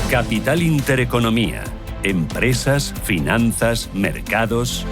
Capital Intereconomía. Empresas, finanzas, mercados.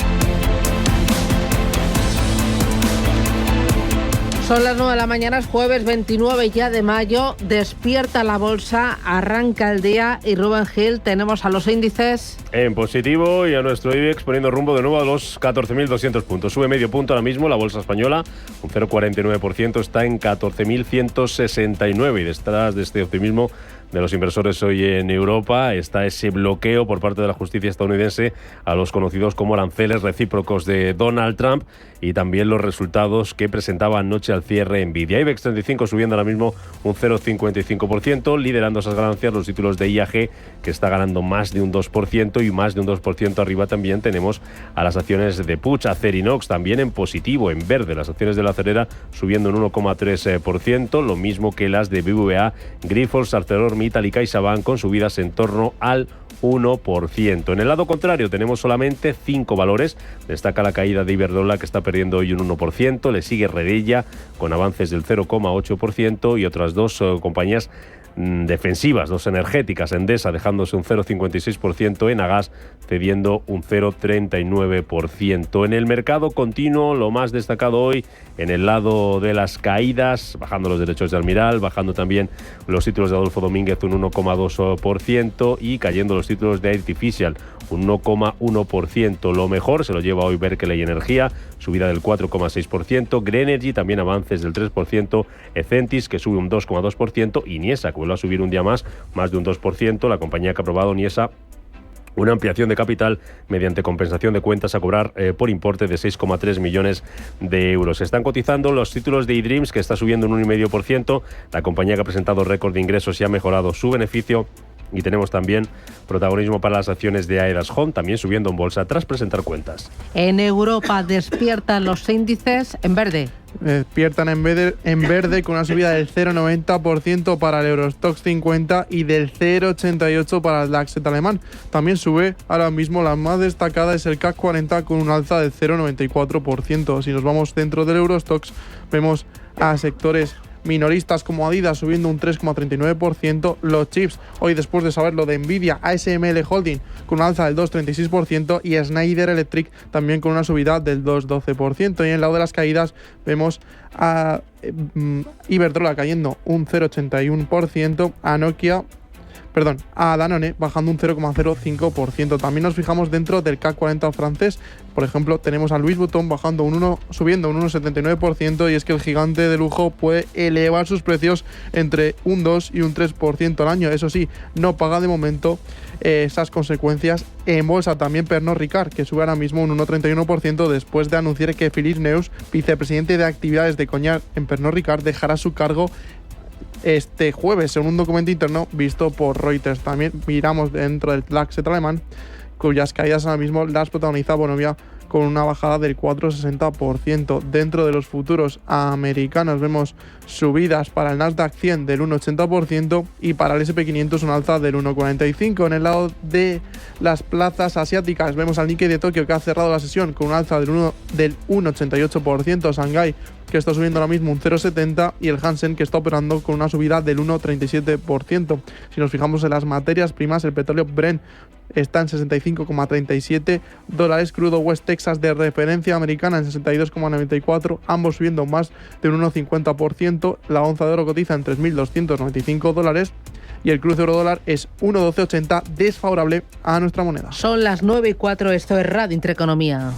Son las 9 de la mañana, es jueves 29 ya de mayo, despierta la bolsa, arranca el día y Rubén Gil, tenemos a los índices en positivo y a nuestro IBEX poniendo rumbo de nuevo a los 14.200 puntos. Sube medio punto ahora mismo la bolsa española, un 0,49%, está en 14.169 y detrás de este optimismo de los inversores hoy en Europa está ese bloqueo por parte de la justicia estadounidense a los conocidos como aranceles recíprocos de Donald Trump y también los resultados que presentaba anoche al cierre Nvidia. IBEX 35 subiendo ahora mismo un 0,55%, liderando esas ganancias los títulos de IAG, que está ganando más de un 2% y más de un 2% arriba también tenemos a las acciones de Puig, Acerinox también en positivo, en verde, las acciones de la acerera subiendo un 1,3%, lo mismo que las de BBVA, Grifols, ArcelorMittal y CaixaBank con subidas en torno al 1%. En el lado contrario tenemos solamente 5 valores. Destaca la caída de Iberdrola, que está perdiendo hoy un 1%. Le sigue Redella con avances del 0,8% y otras dos compañías defensivas, dos energéticas, Endesa dejándose un 0,56%, Enagas cediendo un 0,39%. En el mercado continuo, lo más destacado hoy en el lado de las caídas, bajando los derechos de Almiral, bajando también los títulos de Adolfo Domínguez un 1,2% y cayendo los títulos de Artificial un 1,1%. Lo mejor se lo lleva hoy Berkeley Energía, subida del 4,6%, Grenergy también avances del 3%, Ecentis que sube un 2,2% y Niesa que vuelve a subir un día más de un 2%, la compañía que ha aprobado Niesa una ampliación de capital mediante compensación de cuentas a cobrar por importe de 6,3 millones de euros. Se están cotizando los títulos de eDreams, que está subiendo un 1,5%, la compañía que ha presentado récord de ingresos y ha mejorado su beneficio. Y tenemos también protagonismo para las acciones de Aedas Home, también subiendo en bolsa tras presentar cuentas. En Europa despiertan los índices en verde. Despiertan en verde con una subida del 0,90% para el Eurostoxx 50 y del 0,88% para el DAX alemán. También sube ahora mismo, la más destacada es el CAC 40 con un alza del 0,94%. Si nos vamos dentro del Eurostoxx vemos a sectores minoristas como Adidas subiendo un 3,39%, los chips hoy después de saber lo de Nvidia, ASML Holding con una alza del 2,36% y Schneider Electric también con una subida del 2,12%. Y en el lado de las caídas vemos a Iberdrola cayendo un 0,81%, a Danone bajando un 0,05%. También nos fijamos dentro del CAC 40 francés. Por ejemplo, tenemos a Louis Vuitton subiendo un 1,79%, y es que el gigante de lujo puede elevar sus precios entre un 2 y un 3% al año. Eso sí, no paga de momento esas consecuencias en bolsa. También Pernod Ricard, que sube ahora mismo un 1,31% después de anunciar que Philippe Neus, vicepresidente de actividades de Cognac en Pernod Ricard, dejará su cargo este jueves, según un documento interno visto por Reuters. También miramos dentro del DAX alemán, cuyas caídas ahora mismo las protagoniza Vonovia con una bajada del 4,60%. Dentro de los futuros americanos vemos subidas para el Nasdaq 100 del 1,80% y para el S&P 500 un alza del 1,45%. En el lado de las plazas asiáticas vemos al Nikkei de Tokio, que ha cerrado la sesión con un alza del 1,88%, Shanghái que está subiendo ahora mismo un 0,70% y el Hansen que está operando con una subida del 1,37%. Si nos fijamos en las materias primas, el petróleo Brent está en $65,37, crudo West Texas de referencia americana en 62,94, ambos subiendo más de un 1,50%, la onza de oro cotiza en $3.295 y el cruce euro-dólar es 1,1280, desfavorable a nuestra moneda. Son las 9:04, esto es Radio Intereconomía.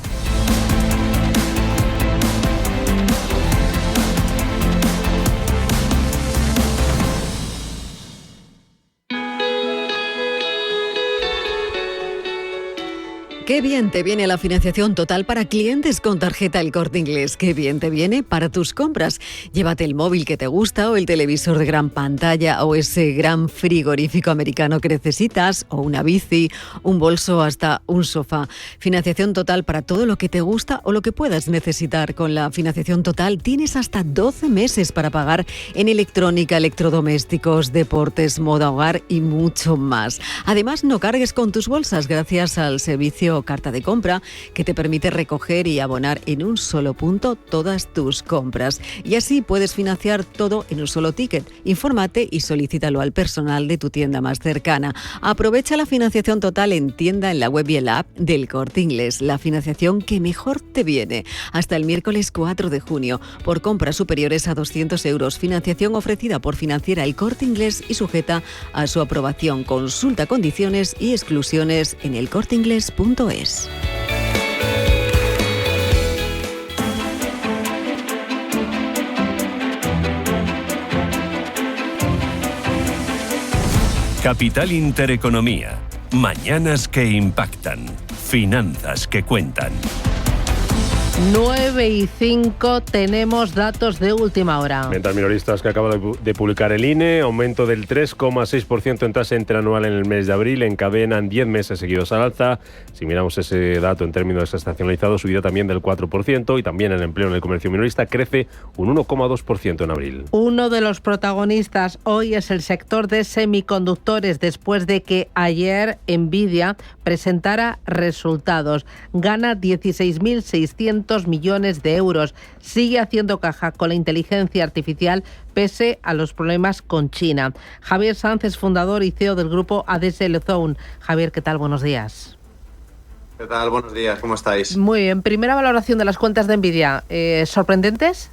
Qué bien te viene la financiación total para clientes con tarjeta El Corte Inglés. Qué bien te viene para tus compras. Llévate el móvil que te gusta o el televisor de gran pantalla o ese gran frigorífico americano que necesitas o una bici, un bolso, hasta un sofá. Financiación total para todo lo que te gusta o lo que puedas necesitar. Con la financiación total tienes hasta 12 meses para pagar en electrónica, electrodomésticos, deportes, moda, hogar y mucho más. Además, no cargues con tus bolsas gracias al servicio o carta de compra que te permite recoger y abonar en un solo punto todas tus compras. Y así puedes financiar todo en un solo ticket. Infórmate y solicítalo al personal de tu tienda más cercana. Aprovecha la financiación total en tienda, en la web y en la app del Corte Inglés. La financiación que mejor te viene. Hasta el miércoles 4 de junio. Por compras superiores a 200 euros. Financiación ofrecida por Financiera El Corte Inglés y sujeta a su aprobación. Consulta condiciones y exclusiones en elcorteinglés.es. Capital Intereconomía. Mañanas que impactan. Finanzas que cuentan. 9:05 tenemos datos de última hora. Ventas minoristas que acaba de publicar el INE, aumento del 3,6% en tasa interanual en el mes de abril, encadenan 10 meses seguidos al alza. Si miramos ese dato en términos estacionalizados, subida también del 4% y también el empleo en el comercio minorista crece un 1,2% en abril. Uno de los protagonistas hoy es el sector de semiconductores, después de que ayer Nvidia presentara resultados. Gana 16.600 millones de euros. Sigue haciendo caja con la inteligencia artificial pese a los problemas con China. Javier Sanz es fundador y CEO del grupo ADSL Zone. Javier, ¿qué tal? Buenos días. ¿Qué tal? Buenos días, ¿cómo estáis? Muy bien. Primera valoración de las cuentas de Nvidia. ¿Sorprendentes?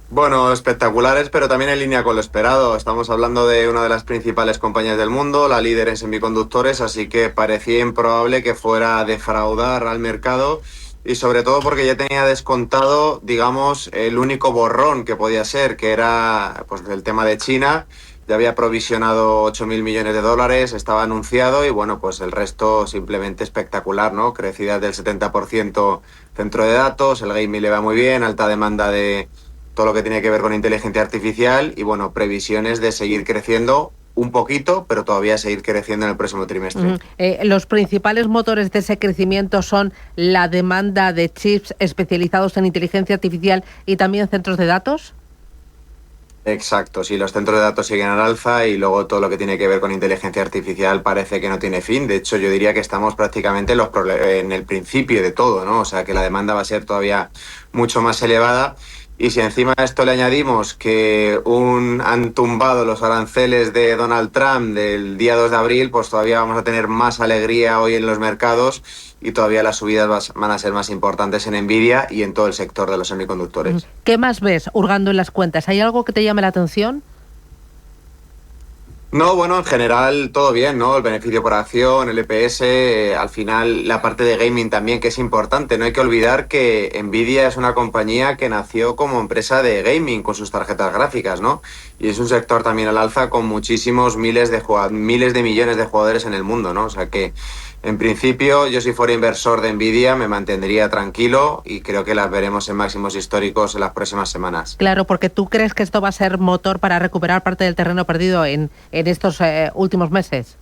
Bueno, espectaculares, pero también en línea con lo esperado. Estamos hablando de una de las principales compañías del mundo, la líder en semiconductores, así que parecía improbable que fuera a defraudar al mercado. Y sobre todo porque ya tenía descontado, digamos, el único borrón que podía ser, que era pues el tema de China. Ya había provisionado 8.000 millones de dólares, estaba anunciado y bueno, pues el resto simplemente espectacular, ¿no? Crecidas del 70% centro de datos, el gaming le va muy bien, alta demanda de todo lo que tiene que ver con inteligencia artificial y bueno, previsiones de seguir creciendo un poquito, pero todavía seguir creciendo en el próximo trimestre. Los principales motores de ese crecimiento son la demanda de chips especializados en inteligencia artificial y también centros de datos. Exacto, sí, los centros de datos siguen al alza y luego todo lo que tiene que ver con inteligencia artificial parece que no tiene fin. De hecho, yo diría que estamos prácticamente en el principio de todo, ¿no? O sea, que la demanda va a ser todavía mucho más elevada. Y si encima a esto le añadimos que han tumbado los aranceles de Donald Trump del día 2 de abril, pues todavía vamos a tener más alegría hoy en los mercados y todavía las subidas van a ser más importantes en Nvidia y en todo el sector de los semiconductores. ¿Qué más ves hurgando en las cuentas? ¿Hay algo que te llame la atención? No, bueno, en general todo bien, ¿no? El beneficio por acción, el EPS, al final la parte de gaming también, que es importante. No hay que olvidar que Nvidia es una compañía que nació como empresa de gaming con sus tarjetas gráficas, ¿no? Y es un sector también al alza con muchísimos miles de millones de jugadores en el mundo, ¿no? O sea que, en principio, yo si fuera inversor de Nvidia me mantendría tranquilo y creo que las veremos en máximos históricos en las próximas semanas. Claro, porque tú crees que esto va a ser motor para recuperar parte del terreno perdido en estos últimos meses.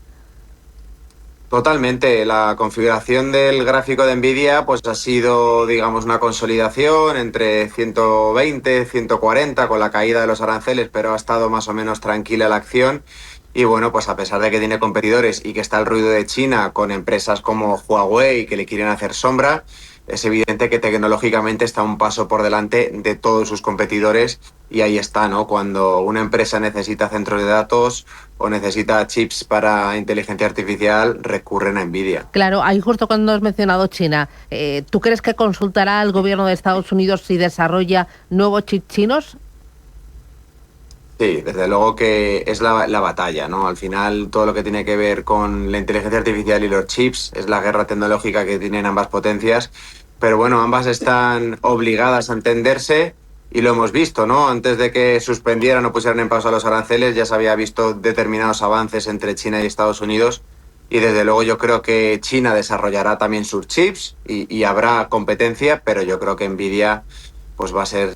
Totalmente. La configuración del gráfico de Nvidia pues ha sido, digamos, una consolidación entre 120, 140 con la caída de los aranceles, pero ha estado más o menos tranquila la acción. Y bueno, pues a pesar de que tiene competidores y que está el ruido de China con empresas como Huawei que le quieren hacer sombra, es evidente que tecnológicamente está un paso por delante de todos sus competidores y ahí está, ¿no? Cuando una empresa necesita centros de datos o necesita chips para inteligencia artificial, recurren a Nvidia. Claro, ahí justo cuando has mencionado China, ¿tú crees que consultará al gobierno de Estados Unidos si desarrolla nuevos chips chinos? Sí, desde luego que es la batalla, ¿no? Al final todo lo que tiene que ver con la inteligencia artificial y los chips es la guerra tecnológica que tienen ambas potencias, pero bueno, ambas están obligadas a entenderse y lo hemos visto, ¿no? Antes de que suspendieran o pusieran en pausa los aranceles ya se había visto determinados avances entre China y Estados Unidos y desde luego yo creo que China desarrollará también sus chips y habrá competencia, pero yo creo que Nvidia pues va a ser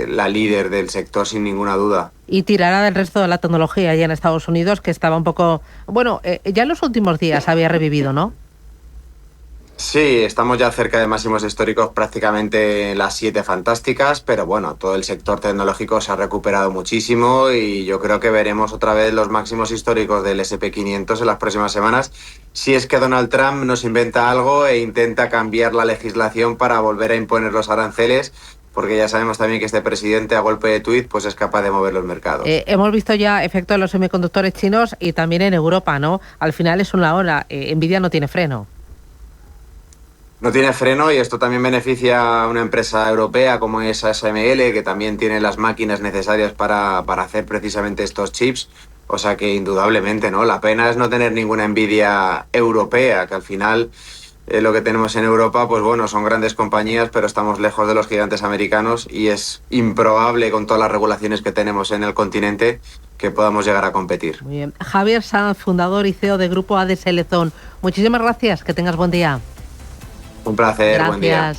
la líder del sector sin ninguna duda. Y tirará del resto de la tecnología allá en Estados Unidos, que estaba un poco... Bueno, ya en los últimos días había revivido, ¿no? Sí, estamos ya cerca de máximos históricos, prácticamente en las 7 fantásticas, pero bueno, todo el sector tecnológico se ha recuperado muchísimo y yo creo que veremos otra vez los máximos históricos del SP500 en las próximas semanas, si es que Donald Trump nos inventa algo e intenta cambiar la legislación para volver a imponer los aranceles, porque ya sabemos también que este presidente a golpe de tuit pues es capaz de mover los mercados. Hemos visto ya efecto de los semiconductores chinos y también en Europa, ¿no? Al final es una ola. Nvidia no tiene freno. No tiene freno y esto también beneficia a una empresa europea como es ASML, que también tiene las máquinas necesarias para hacer precisamente estos chips. O sea que indudablemente, ¿no? La pena es no tener ninguna Nvidia europea, que al final lo que tenemos en Europa, pues bueno, son grandes compañías, pero estamos lejos de los gigantes americanos y es improbable con todas las regulaciones que tenemos en el continente que podamos llegar a competir. Muy bien. Javier Sanz, fundador y CEO de Grupo ADS Lezón. Muchísimas gracias, que tengas buen día. Un placer, Gracias. buen día.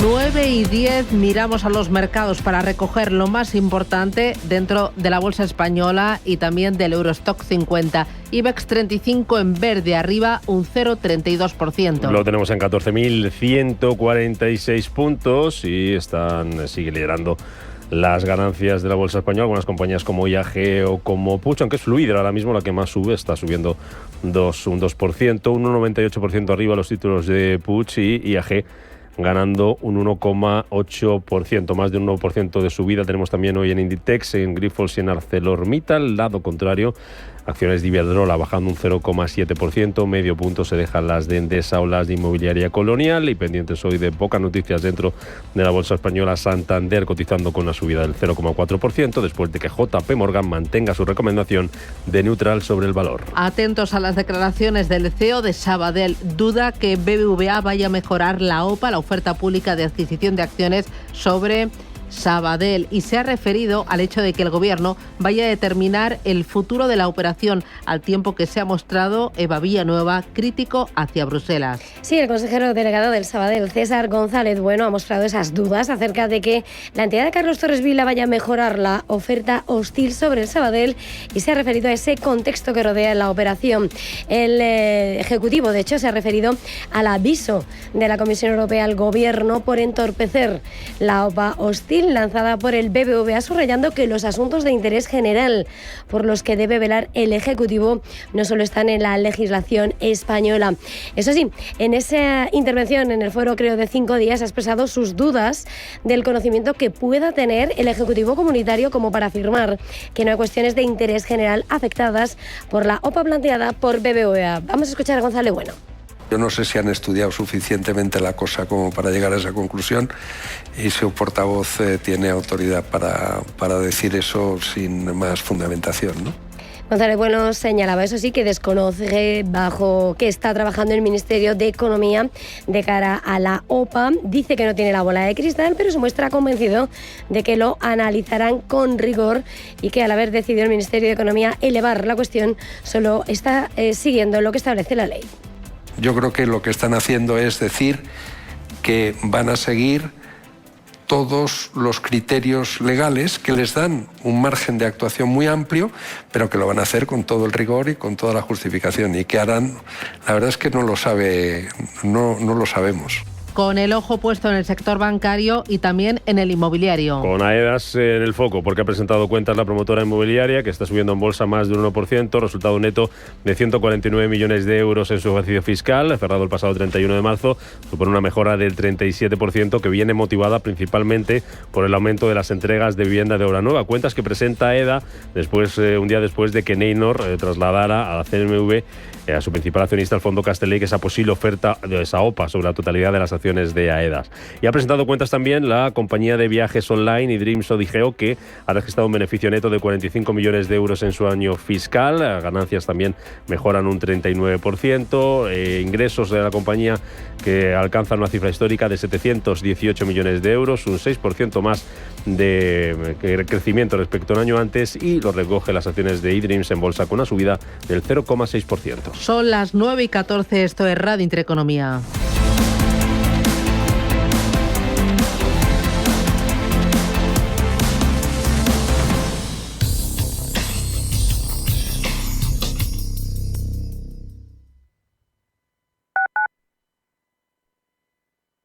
9:10, miramos a los mercados para recoger lo más importante dentro de la bolsa española y también del Eurostock 50. IBEX 35 en verde, arriba un 0,32%. Lo tenemos en 14.146 puntos y sigue liderando las ganancias de la bolsa española. Algunas compañías como IAG o como Puig, aunque es Fluidra ahora mismo la que más sube, está subiendo un 2%, un 1,98% arriba los títulos de Puig y IAG ganando un 1,8%, más de un 1% de subida. Tenemos también hoy en Inditex, en Grifols y en ArcelorMittal. Lado contrario, acciones de Iberdrola bajando un 0,7%, medio punto se dejan las de Endesa o las de Inmobiliaria Colonial. Y pendientes hoy de pocas noticias dentro de la bolsa española, Santander cotizando con una subida del 0,4% después de que JP Morgan mantenga su recomendación de neutral sobre el valor. Atentos a las declaraciones del CEO de Sabadell. Duda que BBVA vaya a mejorar la OPA, la oferta pública de adquisición de acciones sobre Sabadell, y se ha referido al hecho de que el gobierno vaya a determinar el futuro de la operación, al tiempo que se ha mostrado Eva Villanueva crítico hacia Bruselas. Sí, el consejero delegado del Sabadell, César González Bueno, ha mostrado esas dudas acerca de que la entidad de Carlos Torres Vila vaya a mejorar la oferta hostil sobre el Sabadell y se ha referido a ese contexto que rodea la operación. El Ejecutivo, de hecho, se ha referido al aviso de la Comisión Europea al Gobierno por entorpecer la OPA hostil lanzada por el BBVA, subrayando que los asuntos de interés general por los que debe velar el Ejecutivo no solo están en la legislación española. Eso sí, en esa intervención en el foro, creo, de 5 días, ha expresado sus dudas del conocimiento que pueda tener el Ejecutivo comunitario como para afirmar que no hay cuestiones de interés general afectadas por la OPA planteada por BBVA. Vamos a escuchar a González Bueno. Yo no sé si han estudiado suficientemente la cosa como para llegar a esa conclusión y su portavoz tiene autoridad para decir eso sin más fundamentación, ¿no? González Bueno señalaba, eso sí, que desconoce bajo qué está trabajando el Ministerio de Economía de cara a la OPA. Dice que no tiene la bola de cristal, pero se muestra convencido de que lo analizarán con rigor y que al haber decidido el Ministerio de Economía elevar la cuestión, solo está siguiendo lo que establece la ley. Yo creo que lo que están haciendo es decir que van a seguir todos los criterios legales que les dan un margen de actuación muy amplio, pero que lo van a hacer con todo el rigor y con toda la justificación. Y que harán, la verdad es que no lo sabemos. Con el ojo puesto en el sector bancario y también en el inmobiliario. Con AEDAS en el foco, porque ha presentado cuentas la promotora inmobiliaria, que está subiendo en bolsa más de un 1%, resultado neto de 149 millones de euros en su ejercicio fiscal, cerrado el pasado 31 de marzo, supone una mejora del 37%, que viene motivada principalmente por el aumento de las entregas de vivienda de obra nueva. Cuentas que presenta AEDA un día después de que Neynor trasladara a la CNMV, a su principal accionista, el Fondo Castellet, que esa posible oferta de esa OPA sobre la totalidad de las acciones de AEDAS. Y ha presentado cuentas también la compañía de viajes online Dreams Odigeo, que ha registrado un beneficio neto de 45 millones de euros en su año fiscal. Las ganancias también mejoran un 39%. Ingresos de la compañía que alcanzan una cifra histórica de 718 millones de euros, un 6% más de crecimiento respecto a un año antes, y lo recoge las acciones de eDreams en bolsa con una subida del 0,6%. Son las 9:14, esto es Radio Intereconomía.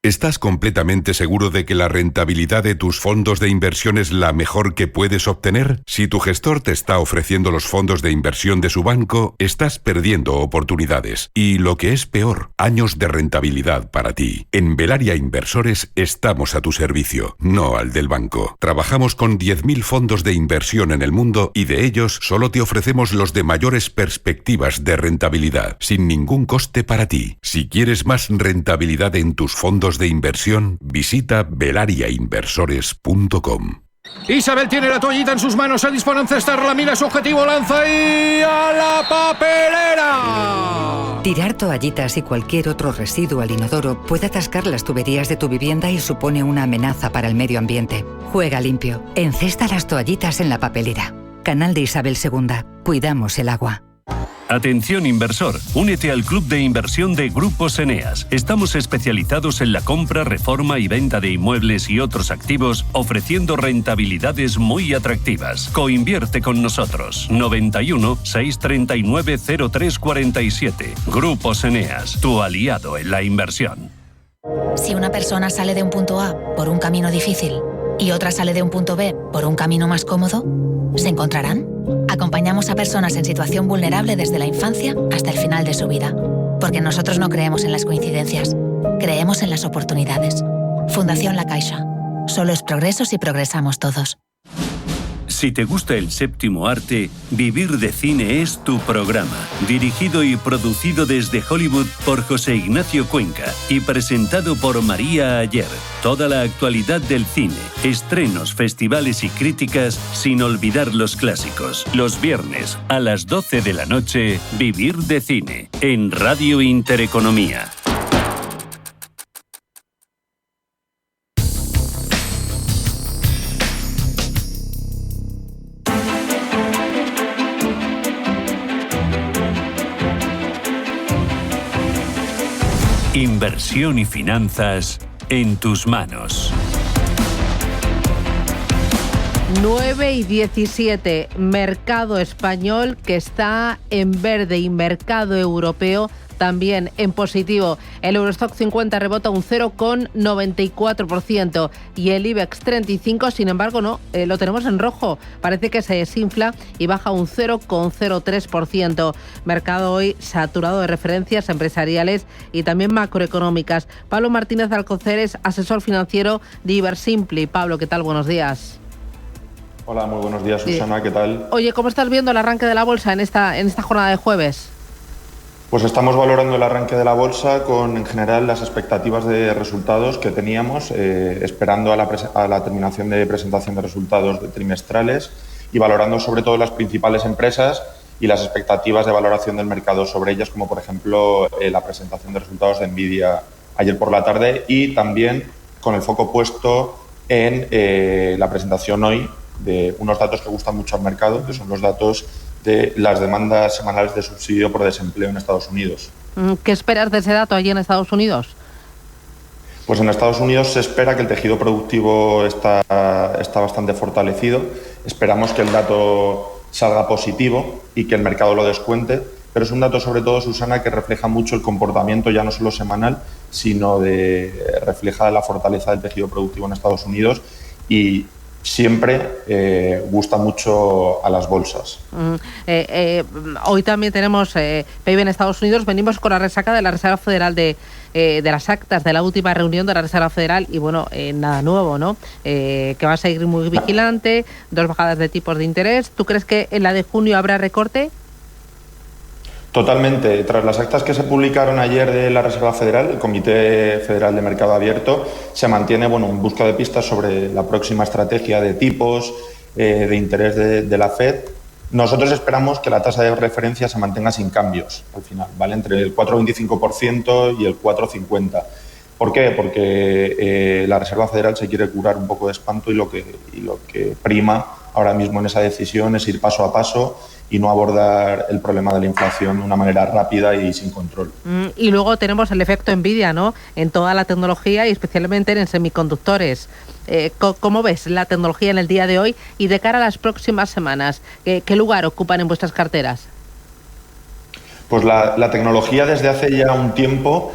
¿Estás completamente seguro de que la rentabilidad de tus fondos de inversión es la mejor que puedes obtener? Si tu gestor te está ofreciendo los fondos de inversión de su banco, estás perdiendo oportunidades. Y lo que es peor, años de rentabilidad para ti. En Velaria Inversores estamos a tu servicio, no al del banco. Trabajamos con 10.000 fondos de inversión en el mundo y de ellos solo te ofrecemos los de mayores perspectivas de rentabilidad, sin ningún coste para ti. Si quieres más rentabilidad en tus fondos de inversión, visita velariainversores.com. Isabel tiene la toallita en sus manos, se dispone a encestar, la mira su objetivo, lanza y ¡a la papelera! Tirar toallitas y cualquier otro residuo al inodoro puede atascar las tuberías de tu vivienda y supone una amenaza para el medio ambiente. Juega limpio. Encesta las toallitas en la papelera. Canal de Isabel II. Cuidamos el agua. Atención inversor, únete al club de inversión de Grupos Eneas. Estamos especializados en la compra, reforma y venta de inmuebles y otros activos, ofreciendo rentabilidades muy atractivas. Coinvierte con nosotros. 91 639 0347. Grupos Eneas, tu aliado en la inversión. Si una persona sale de un punto A por un camino difícil y otra sale de un punto B por un camino más cómodo, ¿se encontrarán? Acompañamos a personas en situación vulnerable desde la infancia hasta el final de su vida, porque nosotros no creemos en las coincidencias, creemos en las oportunidades. Fundación La Caixa. Solo es progreso si progresamos todos. Si te gusta el séptimo arte, Vivir de Cine es tu programa. Dirigido y producido desde Hollywood por José Ignacio Cuenca y presentado por María Ayer. Toda la actualidad del cine, estrenos, festivales y críticas, sin olvidar los clásicos. Los viernes a las 12 de la noche, Vivir de Cine, en Radio Intereconomía. Inversión y finanzas en tus manos. 9:17, mercado español que está en verde y mercado europeo también en positivo. El Eurostock 50 rebota un 0,94% y el IBEX 35, sin embargo, no, lo tenemos en rojo. Parece que se desinfla y baja un 0,03%. Mercado hoy saturado de referencias empresariales y también macroeconómicas. Pablo Martínez Alcoceres, asesor financiero de Ibersimpli. Pablo, ¿qué tal? Buenos días. Hola, muy buenos días, Susana, ¿qué tal? Oye, ¿cómo estás viendo el arranque de la bolsa en esta jornada de jueves? Pues estamos valorando el arranque de la bolsa con, en general, las expectativas de resultados que teníamos, esperando a la terminación de presentación de resultados trimestrales y valorando sobre todo las principales empresas y las expectativas de valoración del mercado sobre ellas, como por ejemplo la presentación de resultados de Nvidia ayer por la tarde y también con el foco puesto en la presentación hoy de unos datos que gustan mucho al mercado, que son los datos de las demandas semanales de subsidio por desempleo en Estados Unidos. ¿Qué esperas de ese dato allí en Estados Unidos? Pues en Estados Unidos se espera que el tejido productivo está bastante fortalecido. Esperamos que el dato salga positivo y que el mercado lo descuente, pero es un dato sobre todo, Susana, que refleja mucho el comportamiento ya no solo semanal, sino refleja la fortaleza del tejido productivo en Estados Unidos y siempre gusta mucho a las bolsas. Hoy también tenemos PIB en Estados Unidos. Venimos con la resaca de la Reserva Federal de las actas de la última reunión de la Reserva Federal y bueno, nada nuevo, ¿no? Que va a seguir muy vigilante, 2 bajadas de tipos de interés. ¿Tú crees que en la de junio habrá recorte? Totalmente. Tras las actas que se publicaron ayer de la Reserva Federal, el Comité Federal de Mercado Abierto se mantiene en busca de pistas sobre la próxima estrategia de tipos de interés de la Fed. Nosotros esperamos que la tasa de referencia se mantenga sin cambios al final, ¿vale? Entre el 4,25% y el 4,50%. ¿Por qué? Porque la Reserva Federal se quiere curar un poco de espanto y lo que prima ahora mismo en esa decisión es ir paso a paso y no abordar el problema de la inflación de una manera rápida y sin control. Y luego tenemos el efecto Nvidia, ¿no? En toda la tecnología y especialmente en semiconductores. ¿Cómo ves la tecnología en el día de hoy y de cara a las próximas semanas? ¿Qué lugar ocupan en vuestras carteras? Pues la tecnología desde hace ya un tiempo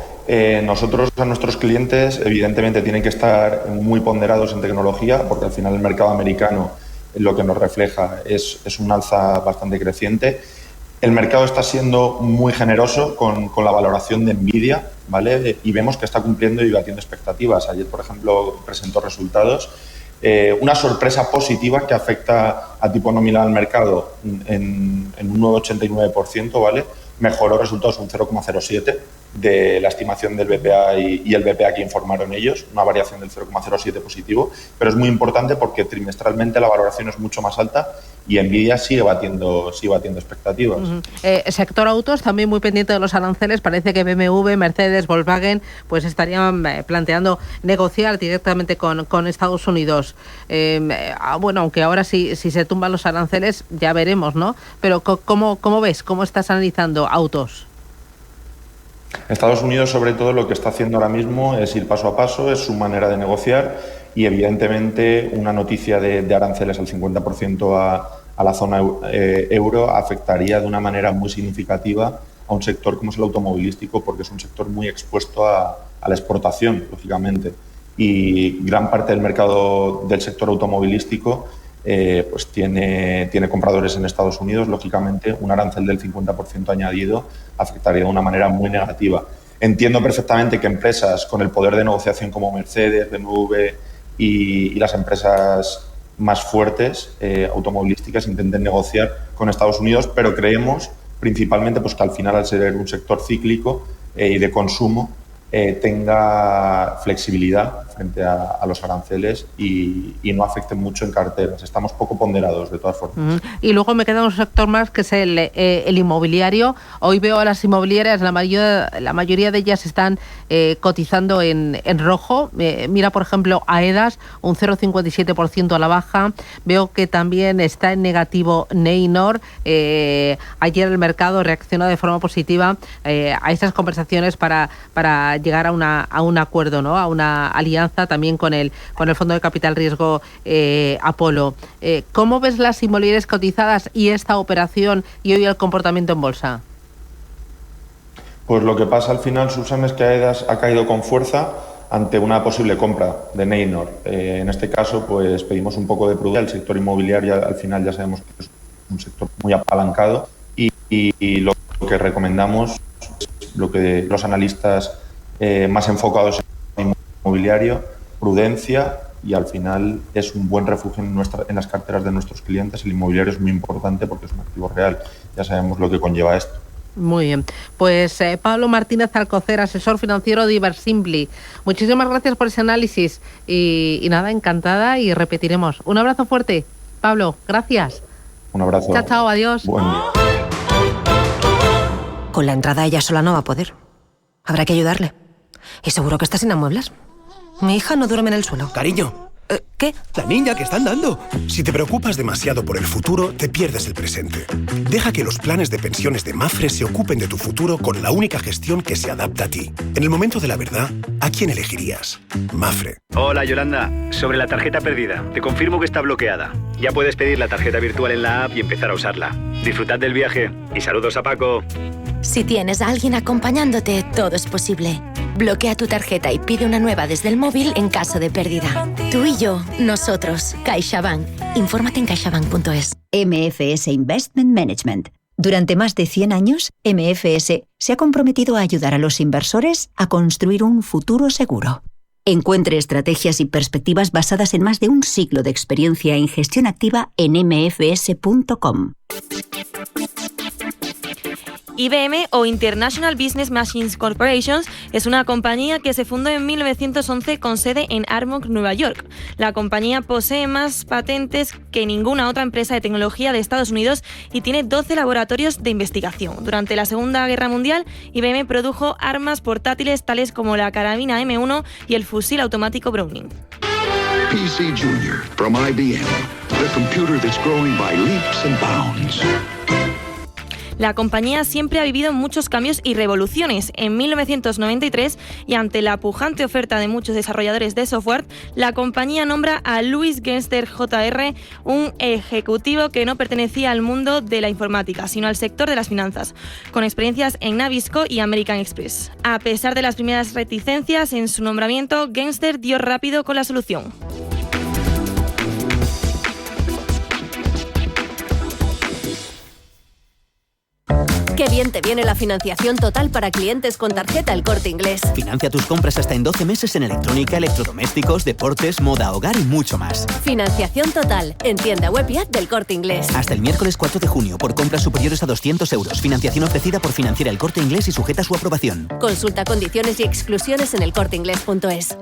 Nosotros a nuestros clientes evidentemente tienen que estar muy ponderados en tecnología, porque al final el mercado americano lo que nos refleja es un alza bastante creciente. El mercado está siendo muy generoso con la valoración de Nvidia, ¿vale? Y vemos que está cumpliendo y batiendo expectativas. Ayer, por ejemplo, presentó resultados. Una sorpresa positiva que afecta a tipo nominal al mercado en un 9,89%, ¿vale? Mejoró resultados un 0,07% de la estimación del BPA y el BPA que informaron ellos, una variación del 0,07 positivo, pero es muy importante porque trimestralmente la valoración es mucho más alta y Nvidia sigue batiendo expectativas. Sector autos también muy pendiente de los aranceles. Parece que BMW, Mercedes, Volkswagen pues estarían planteando negociar directamente con Estados Unidos. Bueno, aunque ahora si se tumban los aranceles ya veremos, ¿no? Pero ¿cómo ves? ¿Cómo estás analizando autos? Estados Unidos, sobre todo, lo que está haciendo ahora mismo es ir paso a paso, es su manera de negociar y, evidentemente, una noticia de aranceles al 50% a la zona euro afectaría de una manera muy significativa a un sector como es el automovilístico, porque es un sector muy expuesto a la exportación, lógicamente. Y gran parte del mercado del sector automovilístico pues tiene compradores en Estados Unidos. Lógicamente, un arancel del 50% añadido afectaría de una manera muy negativa. Entiendo perfectamente que empresas con el poder de negociación como Mercedes, BMW y las empresas más fuertes automovilísticas intenten negociar con Estados Unidos, pero creemos principalmente pues, que al final, al ser un sector cíclico y de consumo, tenga flexibilidad frente a los aranceles y no afecte mucho en carteras. Estamos poco ponderados, de todas formas. Y luego me queda un sector más, que es el inmobiliario. Hoy veo a las inmobiliarias, la mayoría de ellas están cotizando en rojo. Mira, por ejemplo, AEDAS, un 0,57% a la baja. Veo que también está en negativo Neinor. Ayer el mercado reaccionó de forma positiva a estas conversaciones para llegar a un acuerdo, ¿no? A una alianza también con el Fondo de Capital Riesgo Apolo. ¿Cómo ves las inmobiliarias cotizadas y esta operación y hoy el comportamiento en bolsa? Pues lo que pasa al final, Susan, es que AEDAS ha caído con fuerza ante una posible compra de Neinor. En este caso, pues pedimos un poco de prudencia. El sector inmobiliario al final ya sabemos que es un sector muy apalancado y lo que recomendamos es lo que los analistas más enfocados en inmobiliario, prudencia, y al final es un buen refugio en las carteras de nuestros clientes. El inmobiliario es muy importante porque es un activo real. Ya sabemos lo que conlleva esto. Muy bien. Pues Pablo Martínez Alcocer, asesor financiero de Ibersimpli. Muchísimas gracias por ese análisis y nada, encantada y repetiremos. Un abrazo fuerte, Pablo. Gracias. Un abrazo. Chao, chao, adiós. Buen día. Con la entrada ella sola no va a poder. Habrá que ayudarle. Y seguro que está sin amuebles. Mi hija no duerme en el suelo. Cariño. ¿Qué? La niña que están dando. Si te preocupas demasiado por el futuro, te pierdes el presente. Deja que los planes de pensiones de Mapfre se ocupen de tu futuro con la única gestión que se adapta a ti. En el momento de la verdad, ¿a quién elegirías? Mapfre. Hola, Yolanda. Sobre la tarjeta perdida, te confirmo que está bloqueada. Ya puedes pedir la tarjeta virtual en la app y empezar a usarla. Disfrutad del viaje y saludos a Paco. Si tienes a alguien acompañándote, todo es posible. Bloquea tu tarjeta y pide una nueva desde el móvil en caso de pérdida. Tú y yo, nosotros, CaixaBank. Infórmate en caixabank.es. MFS Investment Management. Durante más de 100 años, MFS se ha comprometido a ayudar a los inversores a construir un futuro seguro. Encuentre estrategias y perspectivas basadas en más de un siglo de experiencia en gestión activa en mfs.com. IBM o International Business Machines Corporation es una compañía que se fundó en 1911 con sede en Armonk, Nueva York. La compañía posee más patentes que ninguna otra empresa de tecnología de Estados Unidos y tiene 12 laboratorios de investigación. Durante la Segunda Guerra Mundial, IBM produjo armas portátiles tales como la carabina M1 y el fusil automático Browning. PC Junior from IBM, the computer that's growing by leaps and bounds. La compañía siempre ha vivido muchos cambios y revoluciones. En 1993, y ante la pujante oferta de muchos desarrolladores de software, la compañía nombra a Louis Genster Jr., un ejecutivo que no pertenecía al mundo de la informática, sino al sector de las finanzas, con experiencias en Nabisco y American Express. A pesar de las primeras reticencias en su nombramiento, Genster dio rápido con la solución. Qué bien te viene la financiación total para clientes con tarjeta El Corte Inglés. Financia tus compras hasta en 12 meses en electrónica, electrodomésticos, deportes, moda, hogar y mucho más. Financiación total en tienda web y app del Corte Inglés. Hasta el miércoles 4 de junio por compras superiores a 200 euros. Financiación ofrecida por Financiera El Corte Inglés y sujeta a su aprobación. Consulta condiciones y exclusiones en elcorteinglés.es.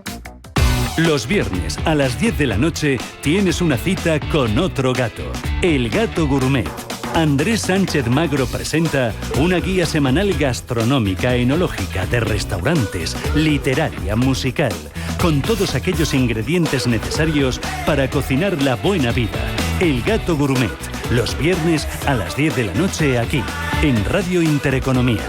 Los viernes a las 10 de la noche tienes una cita con otro gato, El Gato Gourmet. Andrés Sánchez Magro presenta una guía semanal gastronómica, enológica, de restaurantes, literaria, musical, con todos aquellos ingredientes necesarios para cocinar la buena vida. El Gato Gourmet, los viernes a las 10 de la noche aquí, en Radio Intereconomía.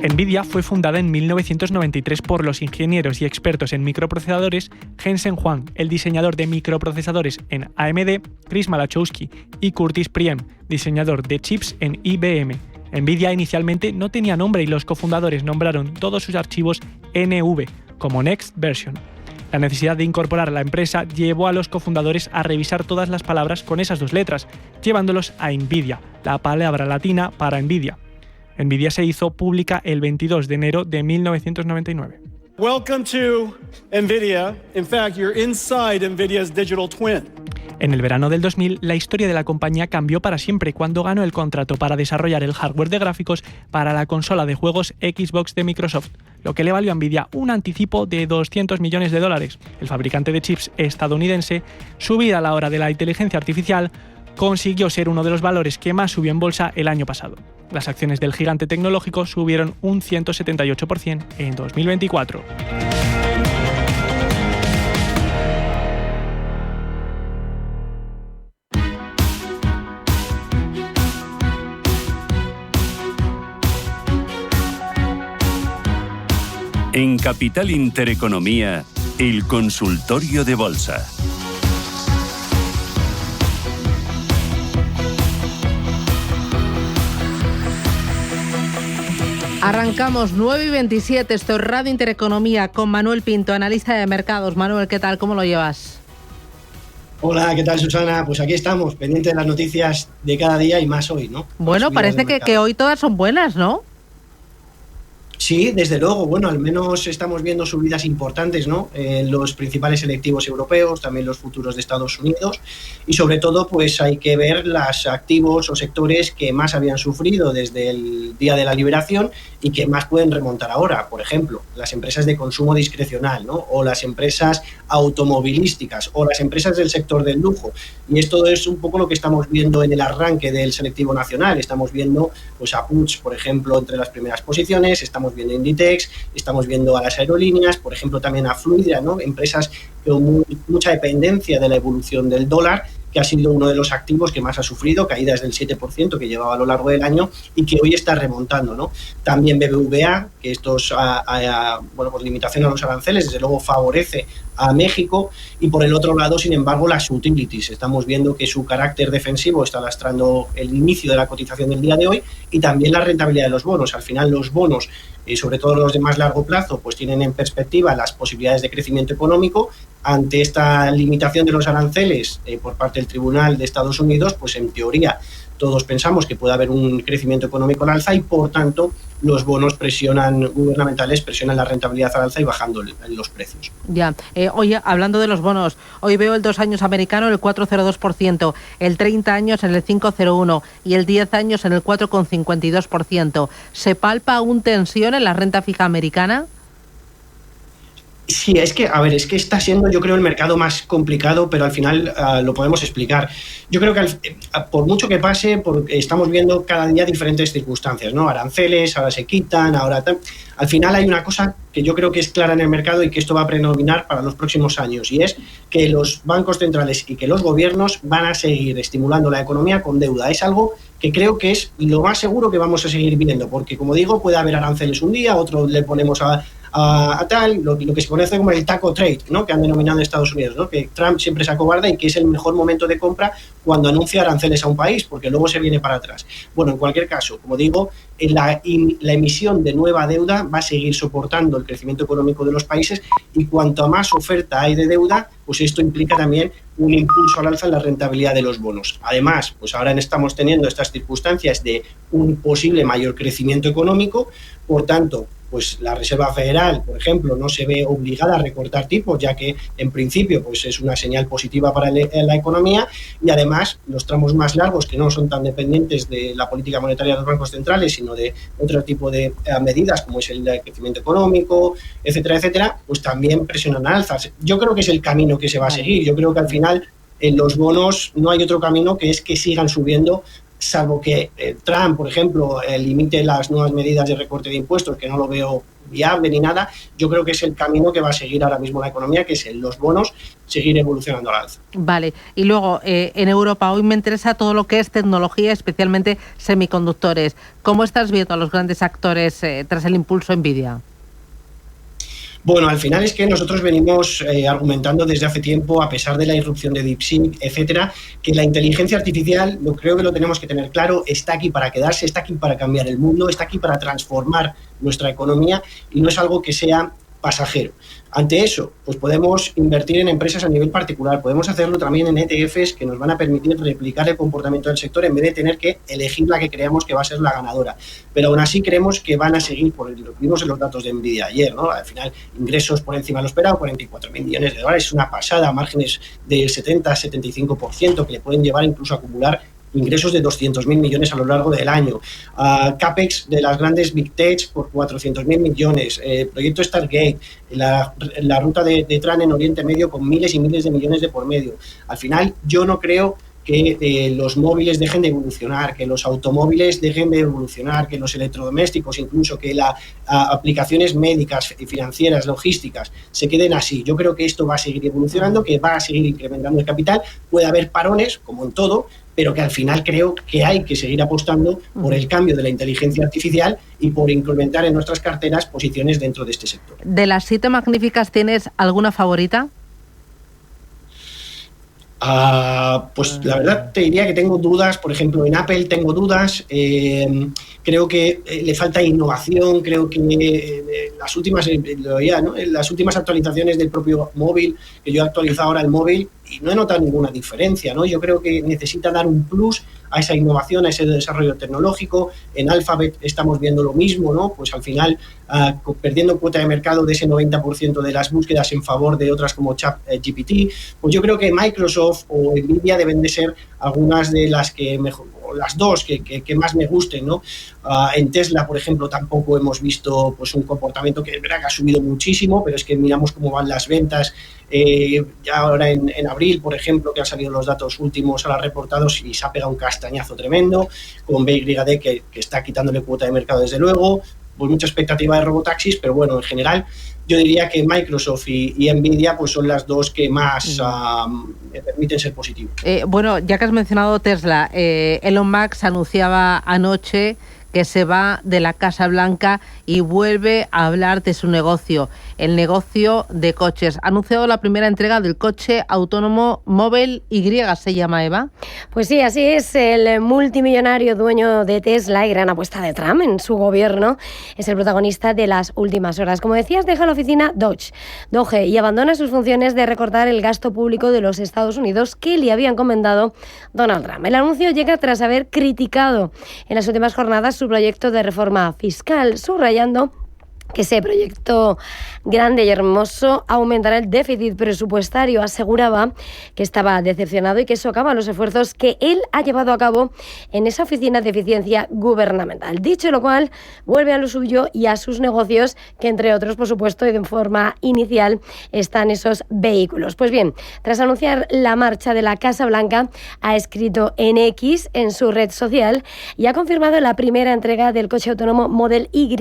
NVIDIA fue fundada en 1993 por los ingenieros y expertos en microprocesadores Jensen Huang, el diseñador de microprocesadores en AMD, Chris Malachowski y Curtis Priem, diseñador de chips en IBM. NVIDIA inicialmente no tenía nombre y los cofundadores nombraron todos sus archivos NV, como Next Version. La necesidad de incorporar la empresa llevó a los cofundadores a revisar todas las palabras con esas dos letras, llevándolos a NVIDIA, la palabra latina para NVIDIA. NVIDIA se hizo pública el 22 de enero de 1999. Welcome to NVIDIA. In fact, you're inside NVIDIA's digital twin. En el verano del 2000, la historia de la compañía cambió para siempre cuando ganó el contrato para desarrollar el hardware de gráficos para la consola de juegos Xbox de Microsoft, lo que le valió a NVIDIA un anticipo de $200 millones. El fabricante de chips estadounidense, subida a la hora de la inteligencia artificial, consiguió ser uno de los valores que más subió en bolsa el año pasado. Las acciones del gigante tecnológico subieron un 178% en 2024. En Capital Intereconomía, el consultorio de bolsa. Arrancamos 9:27, esto es Radio Intereconomía con Manuel Pinto, analista de mercados. Manuel, ¿qué tal? ¿Cómo lo llevas? Hola, ¿qué tal, Susana? Pues aquí estamos, pendientes de las noticias de cada día y más hoy, ¿no? Bueno, parece que hoy todas son buenas, ¿no? Sí, desde luego. Bueno, al menos estamos viendo subidas importantes, ¿no? En los principales selectivos europeos, también los futuros de Estados Unidos. Y sobre todo, pues hay que ver los activos o sectores que más habían sufrido desde el día de la liberación y que más pueden remontar ahora. Por ejemplo, las empresas de consumo discrecional, ¿no? O las empresas automovilísticas o las empresas del sector del lujo. Y esto es un poco lo que estamos viendo en el arranque del selectivo nacional. Estamos viendo pues a Puig, por ejemplo, entre las primeras posiciones. Estamos viendo Inditex, estamos viendo a las aerolíneas, por ejemplo también a Fluidra, ¿no? Empresas con mucha dependencia de la evolución del dólar, que ha sido uno de los activos que más ha sufrido, caídas del 7% que llevaba a lo largo del año y que hoy está remontando, ¿no? También BBVA, que estos pues limitación a los aranceles, desde luego favorece a México, y por el otro lado, sin embargo, las utilities. Estamos viendo que su carácter defensivo está lastrando el inicio de la cotización del día de hoy y también la rentabilidad de los bonos. Al final, los bonos, sobre todo los de más largo plazo, pues tienen en perspectiva las posibilidades de crecimiento económico. Ante esta limitación de los aranceles por parte del Tribunal de Estados Unidos, pues en teoría todos pensamos que puede haber un crecimiento económico al alza y, por tanto, los bonos gubernamentales presionan la rentabilidad al alza y bajando los precios. Ya. Oye, hablando de los bonos, hoy veo el 2 años americano en el 4,02%, el 30 años en el 5,01% y el 10 años en el 4,52%. ¿Se palpa aún tensión en la renta fija americana? Sí, es que está siendo, yo creo, el mercado más complicado, pero al final lo podemos explicar. Yo creo que por mucho que pase, estamos viendo cada día diferentes circunstancias, ¿no? Aranceles, ahora se quitan, al final hay una cosa que yo creo que es clara en el mercado y que esto va a predominar para los próximos años, y es que los bancos centrales y que los gobiernos van a seguir estimulando la economía con deuda. Es algo que creo que es lo más seguro que vamos a seguir viendo, porque, como digo, puede haber aranceles un día, otro le ponemos a tal, lo que se conoce como el taco trade, ¿no? Que han denominado en Estados Unidos, ¿no? Que Trump siempre se acobarda y que es el mejor momento de compra cuando anuncia aranceles a un país, porque luego se viene para atrás. Bueno, en cualquier caso, como digo, la emisión de nueva deuda va a seguir soportando el crecimiento económico de los países, y cuanto más oferta hay de deuda, pues esto implica también un impulso al alza en la rentabilidad de los bonos. Además, pues ahora estamos teniendo estas circunstancias de un posible mayor crecimiento económico, por tanto, pues la Reserva Federal, por ejemplo, no se ve obligada a recortar tipos, ya que en principio pues es una señal positiva para la economía, y además los tramos más largos, que no son tan dependientes de la política monetaria de los bancos centrales, sino de otro tipo de medidas, como es el crecimiento económico, etcétera, etcétera, pues también presionan alzas. Yo creo que es el camino que se va a seguir. Yo creo que al final en los bonos no hay otro camino que es que sigan subiendo, salvo que Trump, por ejemplo, limite las nuevas medidas de recorte de impuestos, que no lo veo viable ni nada. Yo creo que es el camino que va a seguir ahora mismo la economía, que es en los bonos seguir evolucionando al alza. Vale, y luego en Europa hoy me interesa todo lo que es tecnología, especialmente semiconductores. ¿Cómo estás viendo a los grandes actores tras el impulso Nvidia? Bueno, al final es que nosotros venimos argumentando desde hace tiempo, a pesar de la irrupción de DeepSeek, etcétera, que la inteligencia artificial, creo que lo tenemos que tener claro, está aquí para quedarse, está aquí para cambiar el mundo, está aquí para transformar nuestra economía, y no es algo que sea pasajero. Ante eso, pues podemos invertir en empresas a nivel particular, podemos hacerlo también en ETFs que nos van a permitir replicar el comportamiento del sector en vez de tener que elegir la que creamos que va a ser la ganadora. Pero aún así creemos que van a seguir, lo vimos en los datos de Nvidia ayer, ¿no? Al final, ingresos por encima de lo esperado, 44.000 millones de dólares, es una pasada, márgenes del 70-75% que le pueden llevar incluso a acumular ingresos de 200.000 millones a lo largo del año, CAPEX de las grandes Big Tech por 400.000 millones, proyecto Stargate, la ruta de Tran en Oriente Medio con miles y miles de millones de por medio. Al final, yo no creo que los móviles dejen de evolucionar, que los automóviles dejen de evolucionar, que los electrodomésticos, incluso que las aplicaciones médicas, financieras, logísticas, se queden así. Yo creo que esto va a seguir evolucionando, que va a seguir incrementando el capital. Puede haber parones, como en todo, pero que al final creo que hay que seguir apostando por el cambio de la inteligencia artificial y por incrementar en nuestras carteras posiciones dentro de este sector. ¿De las 7 magníficas tienes alguna favorita? Pues la verdad te diría que tengo dudas. Por ejemplo, en Apple tengo dudas. Creo que le falta innovación. Creo que las últimas actualizaciones del propio móvil, que yo he actualizado ahora el móvil y no he notado ninguna diferencia, ¿no? Yo creo que necesita dar un plus a esa innovación, a ese desarrollo tecnológico. En Alphabet estamos viendo lo mismo, ¿no? Pues al final perdiendo cuota de mercado de ese 90% de las búsquedas en favor de otras como ChatGPT. Pues yo creo que Microsoft o Nvidia deben de ser algunas de las que mejor, o las dos que más me gusten, ¿no? En Tesla, por ejemplo, tampoco hemos visto pues un comportamiento que es verdad que ha subido muchísimo, pero es que miramos cómo van las ventas. Ya ahora en abril, por ejemplo, que han salido los datos últimos ahora reportados y se ha pegado un castañazo tremendo, con BYD que está quitándole cuota de mercado desde luego, pues mucha expectativa de robotaxis, pero bueno, en general yo diría que Microsoft y Nvidia pues son las dos que más me permiten ser positivos. Bueno, ya que has mencionado Tesla, Elon Musk anunciaba anoche que se va de la Casa Blanca y vuelve a hablar de su negocio, el negocio de coches. Ha anunciado la primera entrega del coche autónomo Model Y, ¿se llama, Eva? Pues sí, así es. El multimillonario dueño de Tesla y gran apuesta de Trump en su gobierno es el protagonista de las últimas horas. Como decías, deja la oficina Doge y abandona sus funciones de recortar el gasto público de los Estados Unidos que le había encomendado Donald Trump. El anuncio llega tras haber criticado en las últimas jornadas su proyecto de reforma fiscal, subrayando Ese proyecto grande y hermoso aumentará el déficit presupuestario. Aseguraba que estaba decepcionado y que socava los esfuerzos que él ha llevado a cabo en esa oficina de eficiencia gubernamental. Dicho lo cual, vuelve a lo suyo y a sus negocios, que entre otros, por supuesto, y de forma inicial, están esos vehículos. Pues bien, tras anunciar la marcha de la Casa Blanca, ha escrito en X, en su red social, y ha confirmado la primera entrega del coche autónomo Model Y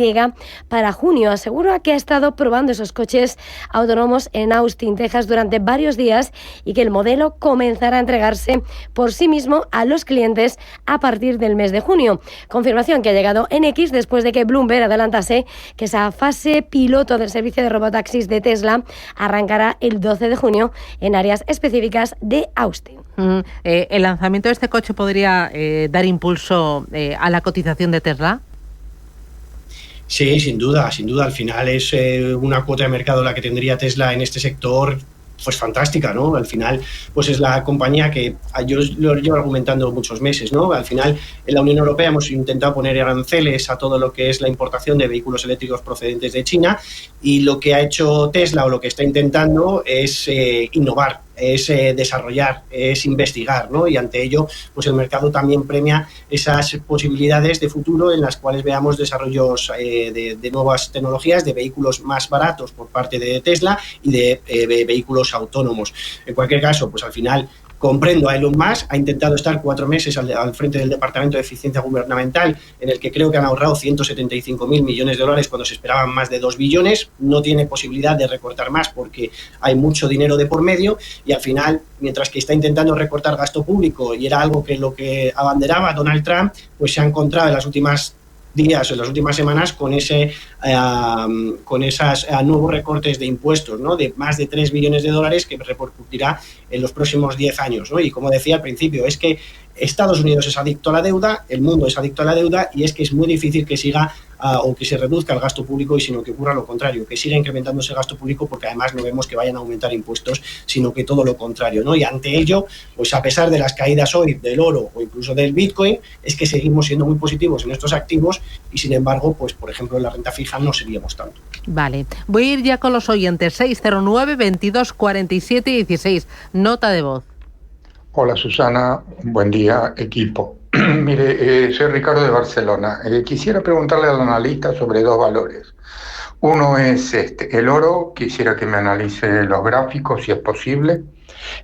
para junio. Asegura que ha estado probando esos coches autónomos en Austin, Texas, durante varios días y que el modelo comenzará a entregarse por sí mismo a los clientes a partir del mes de junio. Confirmación que ha llegado en X después de que Bloomberg adelantase que esa fase piloto del servicio de robotaxis de Tesla arrancará el 12 de junio en áreas específicas de Austin. ¿El lanzamiento de este coche podría dar impulso a la cotización de Tesla? Sí, sin duda. Al final es una cuota de mercado la que tendría Tesla en este sector, pues fantástica, ¿no? Al final, pues es la compañía que yo lo llevo argumentando muchos meses, ¿no? Al final, en la Unión Europea hemos intentado poner aranceles a todo lo que es la importación de vehículos eléctricos procedentes de China, y lo que ha hecho Tesla, o lo que está intentando, es innovar, es desarrollar, es investigar, ¿no? Y ante ello, pues el mercado también premia esas posibilidades de futuro en las cuales veamos desarrollos de nuevas tecnologías, de vehículos más baratos por parte de Tesla y de vehículos autónomos. En cualquier caso, pues al final comprendo a Elon Musk, ha intentado estar 4 meses al frente del Departamento de Eficiencia Gubernamental, en el que creo que han ahorrado 175.000 millones de dólares cuando se esperaban más de 2 billones. No tiene posibilidad de recortar más porque hay mucho dinero de por medio, y al final, mientras que está intentando recortar gasto público, y era algo que lo que abanderaba Donald Trump, pues se ha encontrado en las últimas días, en las últimas semanas, con esos nuevos recortes de impuestos, ¿no? De más de 3 billones de dólares que repercutirá en los próximos 10 años, ¿no? Y como decía al principio, es que Estados Unidos es adicto a la deuda, el mundo es adicto a la deuda, y es que es muy difícil que siga o que se reduzca el gasto público, y sino que ocurra lo contrario, que siga incrementándose el gasto público, porque además no vemos que vayan a aumentar impuestos, sino que todo lo contrario, ¿no? Y ante ello, pues a pesar de las caídas hoy del oro o incluso del Bitcoin, es que seguimos siendo muy positivos en estos activos, y sin embargo, pues por ejemplo en la renta fija no seríamos tanto. Vale, voy a ir ya con los oyentes. 609 22 47 16, nota de voz. Hola Susana, buen día equipo. Mire, soy Ricardo de Barcelona. Quisiera preguntarle al analista sobre 2 valores. Uno es el oro, quisiera que me analice los gráficos si es posible.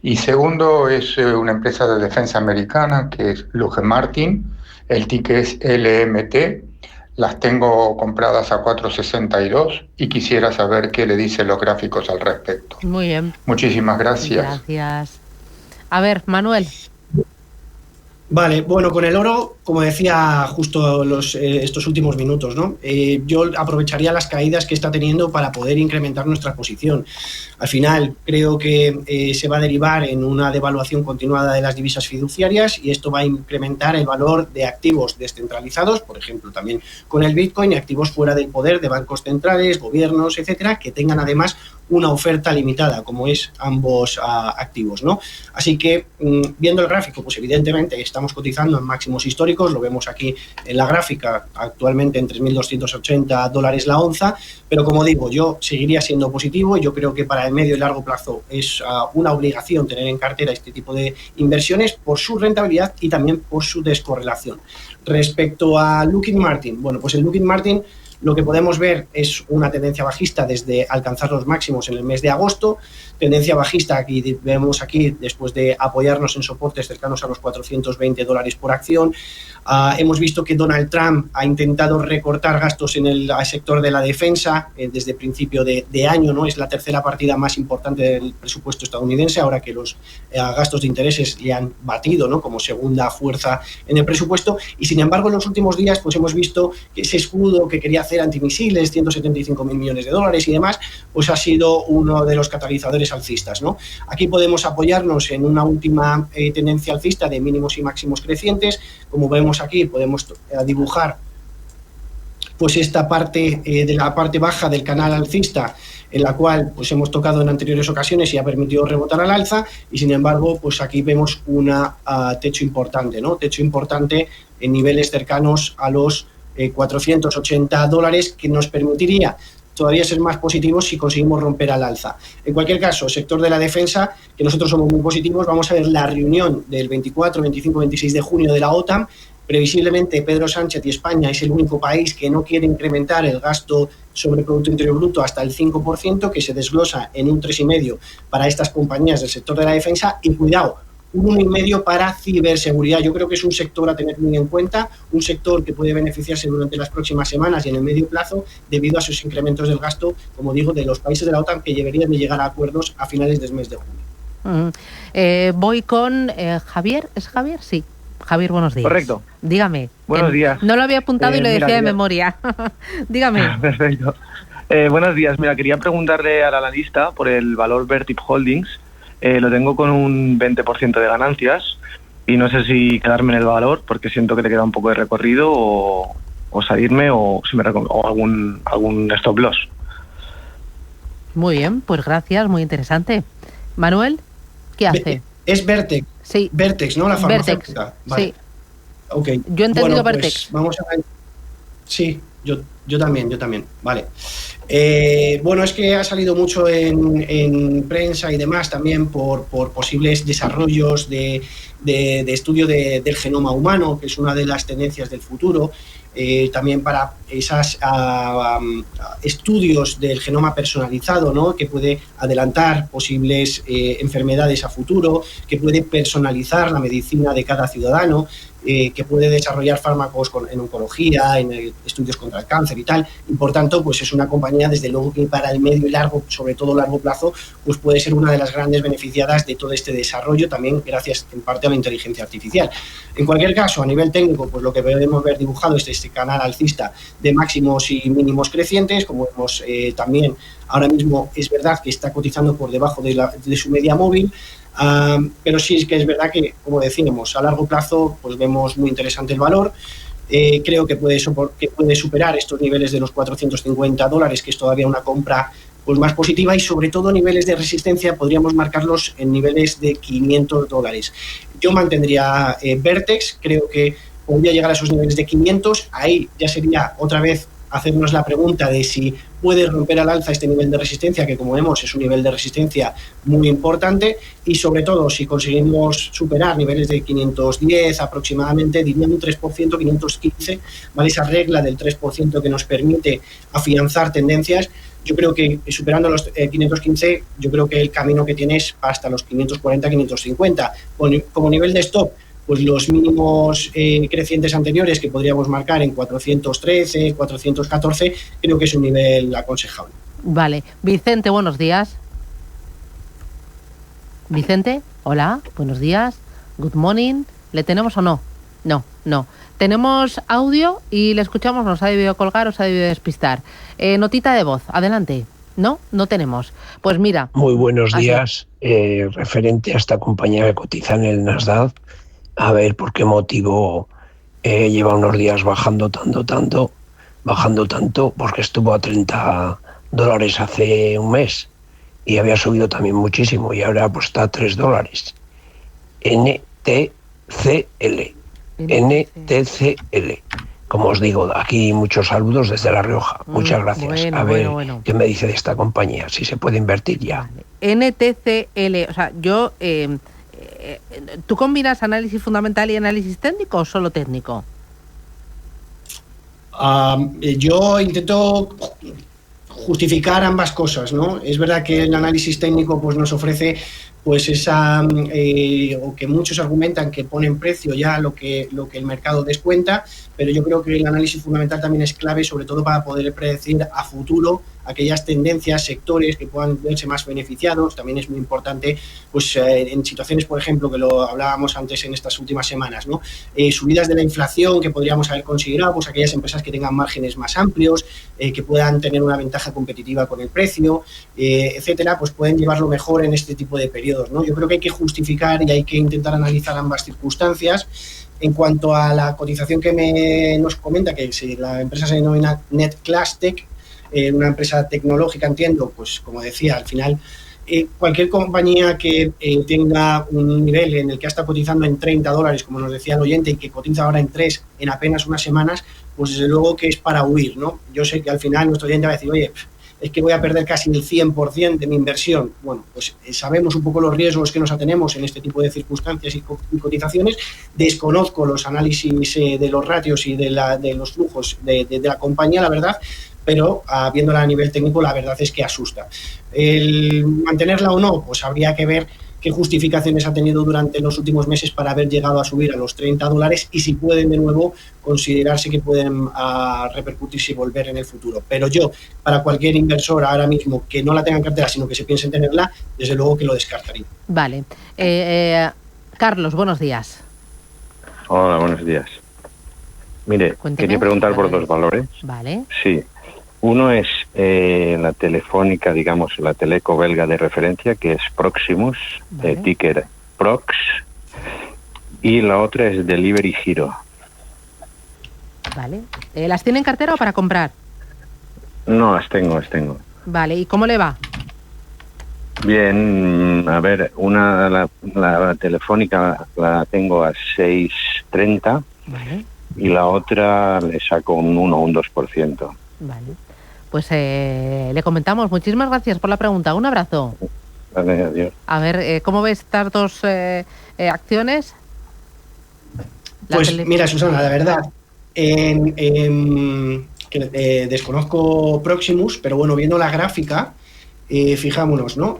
Y segundo es una empresa de defensa americana que es Lockheed Martin, el ticker es LMT. Las tengo compradas a 4.62 y quisiera saber qué le dicen los gráficos al respecto. Muy bien. Muchísimas gracias. Gracias. A ver, Manuel. Vale, bueno, con el oro, como decía justo estos últimos minutos, ¿no? Yo aprovecharía las caídas que está teniendo para poder incrementar nuestra posición. Al final, creo que se va a derivar en una devaluación continuada de las divisas fiduciarias, y esto va a incrementar el valor de activos descentralizados, por ejemplo, también con el Bitcoin, y activos fuera del poder de bancos centrales, gobiernos, etcétera, que tengan además una oferta limitada, como es ambos activos, ¿no? Así que, viendo el gráfico, pues evidentemente estamos cotizando en máximos históricos, lo vemos aquí en la gráfica, actualmente en $3.280 la onza, pero como digo, yo seguiría siendo positivo, y yo creo que para el medio y largo plazo es una obligación tener en cartera este tipo de inversiones por su rentabilidad y también por su descorrelación. Respecto a Lockheed Martin, bueno, pues el Lockheed Martin, lo que podemos ver es una tendencia bajista desde alcanzar los máximos en el mes de agosto, tendencia bajista aquí vemos aquí después de apoyarnos en soportes cercanos a los $420 por acción. Hemos visto que Donald Trump ha intentado recortar gastos en el sector de la defensa desde principio de año, ¿no? Es la tercera partida más importante del presupuesto estadounidense, ahora que los gastos de intereses le han batido, ¿no? Como segunda fuerza en el presupuesto, y sin embargo en los últimos días pues hemos visto que ese escudo que quería hacer antimisiles, $175.000 millones y demás, pues ha sido uno de los catalizadores alcistas, ¿no? Aquí podemos apoyarnos en una última tendencia alcista de mínimos y máximos crecientes. Como vemos aquí, podemos dibujar pues esta parte de la parte baja del canal alcista, en la cual pues hemos tocado en anteriores ocasiones y ha permitido rebotar al alza, y sin embargo pues aquí vemos una techo importante, ¿no? Techo importante en niveles cercanos a los $480, que nos permitiría todavía ser más positivos si conseguimos romper al alza. En cualquier caso, sector de la defensa, que nosotros somos muy positivos, vamos a ver la reunión del 24, 25, 26 de junio de la OTAN. Previsiblemente Pedro Sánchez y España es el único país que no quiere incrementar el gasto sobre Producto Interior Bruto hasta el 5%, que se desglosa en un 3,5% para estas compañías del sector de la defensa, y cuidado, un 1,5% para ciberseguridad. Yo creo que es un sector a tener muy en cuenta, un sector que puede beneficiarse durante las próximas semanas y en el medio plazo debido a sus incrementos del gasto, como digo, de los países de la OTAN, que deberían de llegar a acuerdos a finales del mes de junio. Voy con Javier. ¿Es Javier? Sí. Javier, buenos días. Correcto. Dígame. Buenos días. No lo había apuntado y lo decía de memoria. Dígame. Perfecto. Buenos días. Mira, quería preguntarle al analista por el valor Vertiv Holdings. Lo tengo con un 20% de ganancias y no sé si quedarme en el valor porque siento que le queda un poco de recorrido o salirme o algún stop loss. Muy bien, pues gracias, muy interesante. Manuel, ¿qué hace? Es Vertex. Sí. Vertex, ¿no? La farmacéutica. Vale. Sí. Okay. Yo he entendido pues, Vertex. Vamos a ver. Sí, yo también. Vale. Es que ha salido mucho en prensa y demás también por posibles desarrollos de estudio del genoma humano, que es una de las tendencias del futuro. También para esos estudios del genoma personalizado, ¿no? Que puede adelantar posibles enfermedades a futuro, que puede personalizar la medicina de cada ciudadano, que puede desarrollar fármacos en oncología, en estudios contra el cáncer y tal, y por tanto pues es una compañía desde luego que para el medio y largo, sobre todo largo plazo, pues puede ser una de las grandes beneficiadas de todo este desarrollo, también gracias en parte a la inteligencia artificial. En cualquier caso, a nivel técnico, pues lo que podemos ver dibujado es este canal alcista de máximos y mínimos crecientes, como vemos también ahora mismo es verdad que está cotizando por debajo de su media móvil. Pero sí es que es verdad que, como decíamos, a largo plazo pues vemos muy interesante el valor. Creo que puede superar estos niveles de los $450, que es todavía una compra pues más positiva, y sobre todo niveles de resistencia podríamos marcarlos en niveles de $500. Yo mantendría Vertex, creo que podría llegar a esos niveles de 500, ahí ya sería otra vez hacernos la pregunta de si puede romper al alza este nivel de resistencia, que como vemos es un nivel de resistencia muy importante, y sobre todo si conseguimos superar niveles de 510 aproximadamente, diría un 3%, 515, ¿vale? Esa regla del 3% que nos permite afianzar tendencias. Yo creo que superando los 515, yo creo que el camino que tienes hasta los 540, 550. Como nivel de stop, pues los mínimos crecientes anteriores que podríamos marcar en 413, 414, creo que es un nivel aconsejable. Vale. Vicente, buenos días. Vicente, hola, buenos días. Good morning. ¿Le tenemos o no? No. Tenemos audio y le escuchamos, nos ha debido colgar o se ha debido despistar. Notita de voz, adelante. No tenemos. Pues mira. Muy buenos días. Referente a esta compañía que cotiza en el Nasdaq, a ver por qué motivo lleva unos días bajando tanto, porque estuvo a $30 hace un mes y había subido también muchísimo y ahora pues está a $3. NTCL. Como os digo, aquí muchos saludos desde La Rioja. Muchas gracias. Bueno. ¿Qué me dice de esta compañía? Si se puede invertir ya. NTCL, o sea, yo... ¿Tú combinas análisis fundamental y análisis técnico o solo técnico? Yo intento justificar ambas cosas, ¿no? Es verdad que el análisis técnico pues nos ofrece pues esa o que muchos argumentan que ponen precio ya lo que el mercado descuenta, pero yo creo que el análisis fundamental también es clave, sobre todo para poder predecir a futuro aquellas tendencias, sectores que puedan verse más beneficiados. También es muy importante pues en situaciones, por ejemplo, que lo hablábamos antes en estas últimas semanas, ¿no? Subidas de la inflación que podríamos haber considerado, pues aquellas empresas que tengan márgenes más amplios, que puedan tener una ventaja competitiva con el precio, etcétera, pues pueden llevarlo mejor en este tipo de periodos, ¿no? Yo creo que hay que justificar y hay que intentar analizar ambas circunstancias. En cuanto a la cotización que nos comenta, que si la empresa se denomina NetClassTech, una empresa tecnológica, entiendo, pues como decía, al final cualquier compañía que tenga un nivel en el que está cotizando en $30, como nos decía el oyente, y que cotiza ahora en 3 en apenas unas semanas, pues desde luego que es para huir, ¿no? Yo sé que al final nuestro oyente va a decir, oye, es que voy a perder casi el 100% de mi inversión. Bueno, pues sabemos un poco los riesgos que nos atenemos en este tipo de circunstancias y cotizaciones. Desconozco los análisis de los ratios y de los flujos de la compañía, la verdad, pero viéndola a nivel técnico, la verdad es que asusta. El mantenerla o no, pues habría que ver qué justificaciones ha tenido durante los últimos meses para haber llegado a subir a los $30 y si pueden de nuevo considerarse que pueden repercutirse y volver en el futuro. Pero yo, para cualquier inversor ahora mismo que no la tenga en cartera, sino que se piense en tenerla, desde luego que lo descartaría. Vale. Carlos, buenos días. Hola, buenos días. Mire, Cuénteme. quería preguntar por dos valores. Vale. Sí. Uno es la telefónica, digamos, la teleco belga de referencia, que es Proximus, ticker Prox, y la otra es Delivery Hero. Vale. ¿Las tiene en cartera o para comprar? No, las tengo. Vale, ¿y cómo le va? Bien, a ver, la telefónica la tengo a 6.30 Vale. y la otra le saco un 1 o un 2%. Vale. Pues le comentamos. Muchísimas gracias por la pregunta. Un abrazo. Vale, adiós. A ver, ¿cómo ves estas dos acciones? Pues mira, Susana, la verdad, desconozco Proximus, pero bueno, viendo la gráfica, fijámonos, ¿no?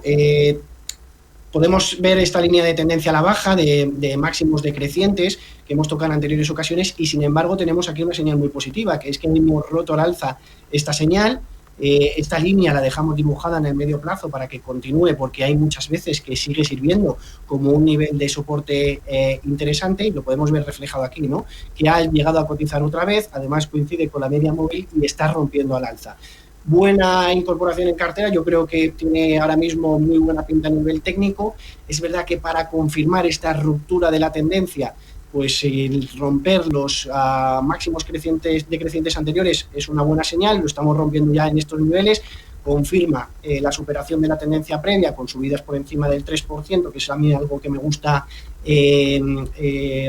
Podemos ver esta línea de tendencia a la baja de máximos decrecientes que hemos tocado en anteriores ocasiones y sin embargo tenemos aquí una señal muy positiva, que es que hemos roto al alza esta señal. Esta línea la dejamos dibujada en el medio plazo para que continúe, porque hay muchas veces que sigue sirviendo como un nivel de soporte interesante y lo podemos ver reflejado aquí, ¿no? Que ha llegado a cotizar otra vez, además coincide con la media móvil y está rompiendo al alza. Buena incorporación en cartera, yo creo que tiene ahora mismo muy buena pinta a nivel técnico. Es verdad que para confirmar esta ruptura de la tendencia, pues el romper los máximos decrecientes anteriores es una buena señal, lo estamos rompiendo ya en estos niveles, confirma la superación de la tendencia previa con subidas por encima del 3%, que es a mí algo que me gusta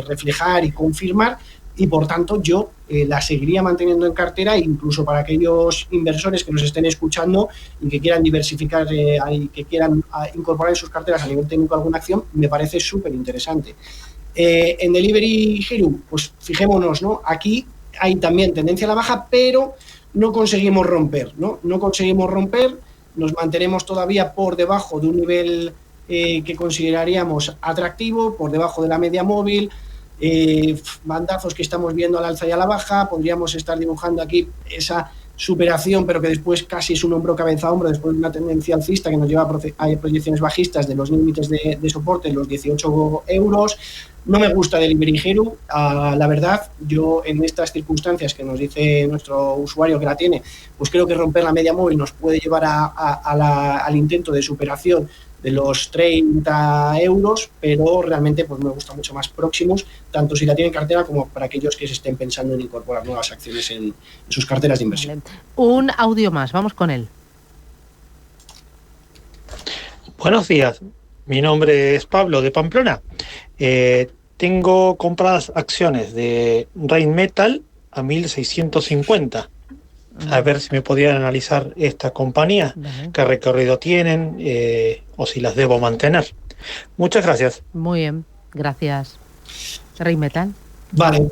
reflejar y confirmar. Y por tanto yo la seguiría manteniendo en cartera, incluso para aquellos inversores que nos estén escuchando y que quieran diversificar y que quieran incorporar en sus carteras a nivel técnico alguna acción, me parece súper interesante. En Delivery Hero, pues fijémonos, ¿no? Aquí hay también tendencia a la baja, pero no conseguimos romper, ¿no? No conseguimos romper, nos mantenemos todavía por debajo de un nivel que consideraríamos atractivo, por debajo de la media móvil. Bandazos que estamos viendo al alza y a la baja, podríamos estar dibujando aquí esa superación, pero que después casi es un hombro cabeza a hombro después de una tendencia alcista que nos lleva a proyecciones bajistas de los límites de soporte en los 18 euros. No me gusta Delivery Hero, la verdad. Yo en estas circunstancias que nos dice nuestro usuario que la tiene, pues creo que romper la media móvil nos puede llevar al intento de superación de los 30 euros, pero realmente pues me gusta mucho más Proximus, tanto si la tienen en cartera como para aquellos que se estén pensando en incorporar nuevas acciones en sus carteras de inversión. Vale. Un audio más, vamos con él. Buenos días, mi nombre es Pablo de Pamplona. Tengo compradas acciones de Rheinmetall a 1.650. A ver si me podían analizar esta compañía, qué recorrido tienen o si las debo mantener. Muchas gracias. Muy bien, gracias. Rheinmetall. Vale.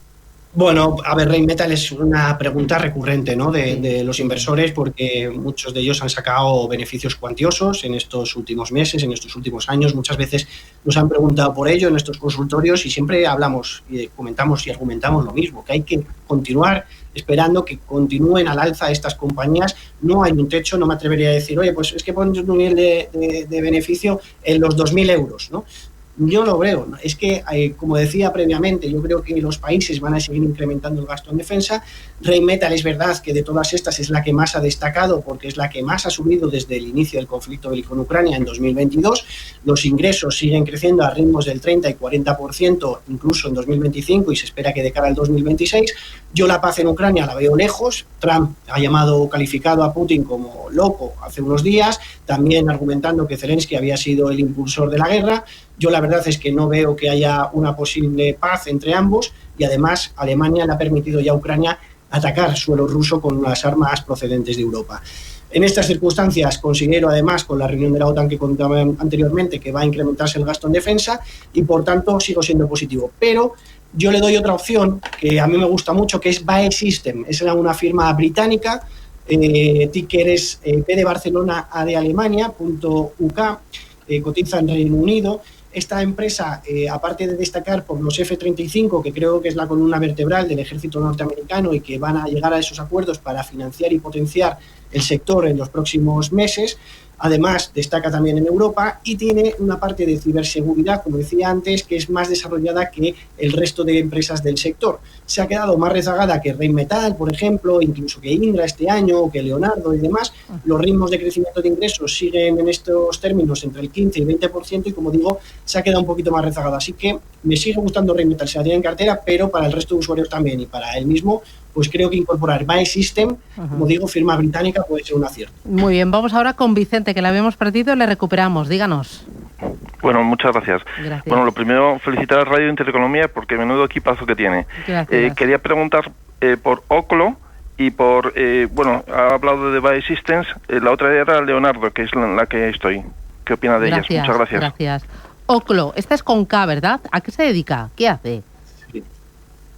Bueno, a ver, Rheinmetall es una pregunta recurrente, ¿no? de los inversores, porque muchos de ellos han sacado beneficios cuantiosos en estos últimos meses, en estos últimos años. Muchas veces nos han preguntado por ello en estos consultorios y siempre hablamos y comentamos y argumentamos lo mismo, que hay que continuar esperando que continúen al alza estas compañías. No hay un techo, no me atrevería a decir, oye, pues es que pones un nivel de beneficio en los 2.000 euros, ¿no? Yo lo veo, ¿no? Es que, como decía previamente, yo creo que los países van a seguir incrementando el gasto en defensa. Rheinmetall es verdad que de todas estas es la que más ha destacado porque es la que más ha subido desde el inicio del conflicto bélico en Ucrania en 2022. Los ingresos siguen creciendo a ritmos del 30 y 40% incluso en 2025 y se espera que de cara al 2026. Yo la paz en Ucrania la veo lejos. Trump ha calificado a Putin como loco hace unos días, también argumentando que Zelensky había sido el impulsor de la guerra. Yo la verdad es que no veo que haya una posible paz entre ambos y además Alemania le ha permitido ya a Ucrania atacar suelo ruso con las armas procedentes de Europa. En estas circunstancias considero, además, con la reunión de la OTAN que contaba anteriormente, que va a incrementarse el gasto en defensa y, por tanto, sigo siendo positivo. Pero yo le doy otra opción que a mí me gusta mucho, que es BAE System. Es una firma británica, ticker es P de Barcelona, A de Alemania, .uk, cotiza en Reino Unido. Esta empresa, aparte de destacar por los F-35, que creo que es la columna vertebral del ejército norteamericano y que van a llegar a esos acuerdos para financiar y potenciar el sector en los próximos meses, además destaca también en Europa y tiene una parte de ciberseguridad, como decía antes, que es más desarrollada que el resto de empresas del sector. Se ha quedado más rezagada que Rheinmetall, por ejemplo, incluso que Indra este año, o que Leonardo y demás. Los ritmos de crecimiento de ingresos siguen en estos términos entre el 15 y 20% y, como digo, se ha quedado un poquito más rezagada. Así que me sigue gustando Rheinmetall, se la tiene en cartera, pero para el resto de usuarios también y para él mismo, pues creo que incorporar BAE System, como digo, firma británica, puede ser un acierto. Muy bien, vamos ahora con Vicente, que la habíamos perdido, le recuperamos. Díganos. Bueno, muchas gracias. Bueno, lo primero, felicitar a Radio Intereconomía porque menudo equipazo que tiene. Quería preguntar por Oclo y por, ha hablado de BAE Systems, la otra era Leonardo, que es la que estoy. ¿Qué opina de ellas? Muchas gracias. Gracias. Oclo, esta es con K, ¿verdad? ¿A qué se dedica? ¿Qué hace?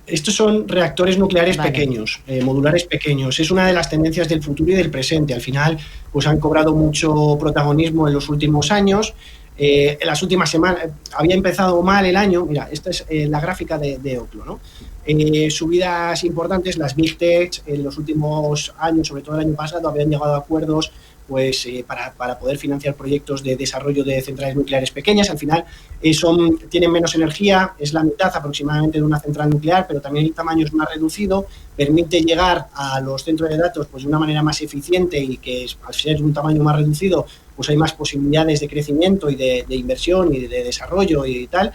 Estos son reactores nucleares pequeños, modulares pequeños. Es una de las tendencias del futuro y del presente. Al final, pues han cobrado mucho protagonismo en los últimos años. En las últimas semanas, había empezado mal el año. Mira, esta es la gráfica de Oclo, ¿no? Subidas importantes, las Big Tech en los últimos años, sobre todo el año pasado, habían llegado a acuerdos pues para poder financiar proyectos de desarrollo de centrales nucleares pequeñas. Al final tienen menos energía, es la mitad aproximadamente de una central nuclear, pero también el tamaño es más reducido, permite llegar a los centros de datos pues de una manera más eficiente y que al ser un tamaño más reducido pues hay más posibilidades de crecimiento y de inversión y de desarrollo y tal.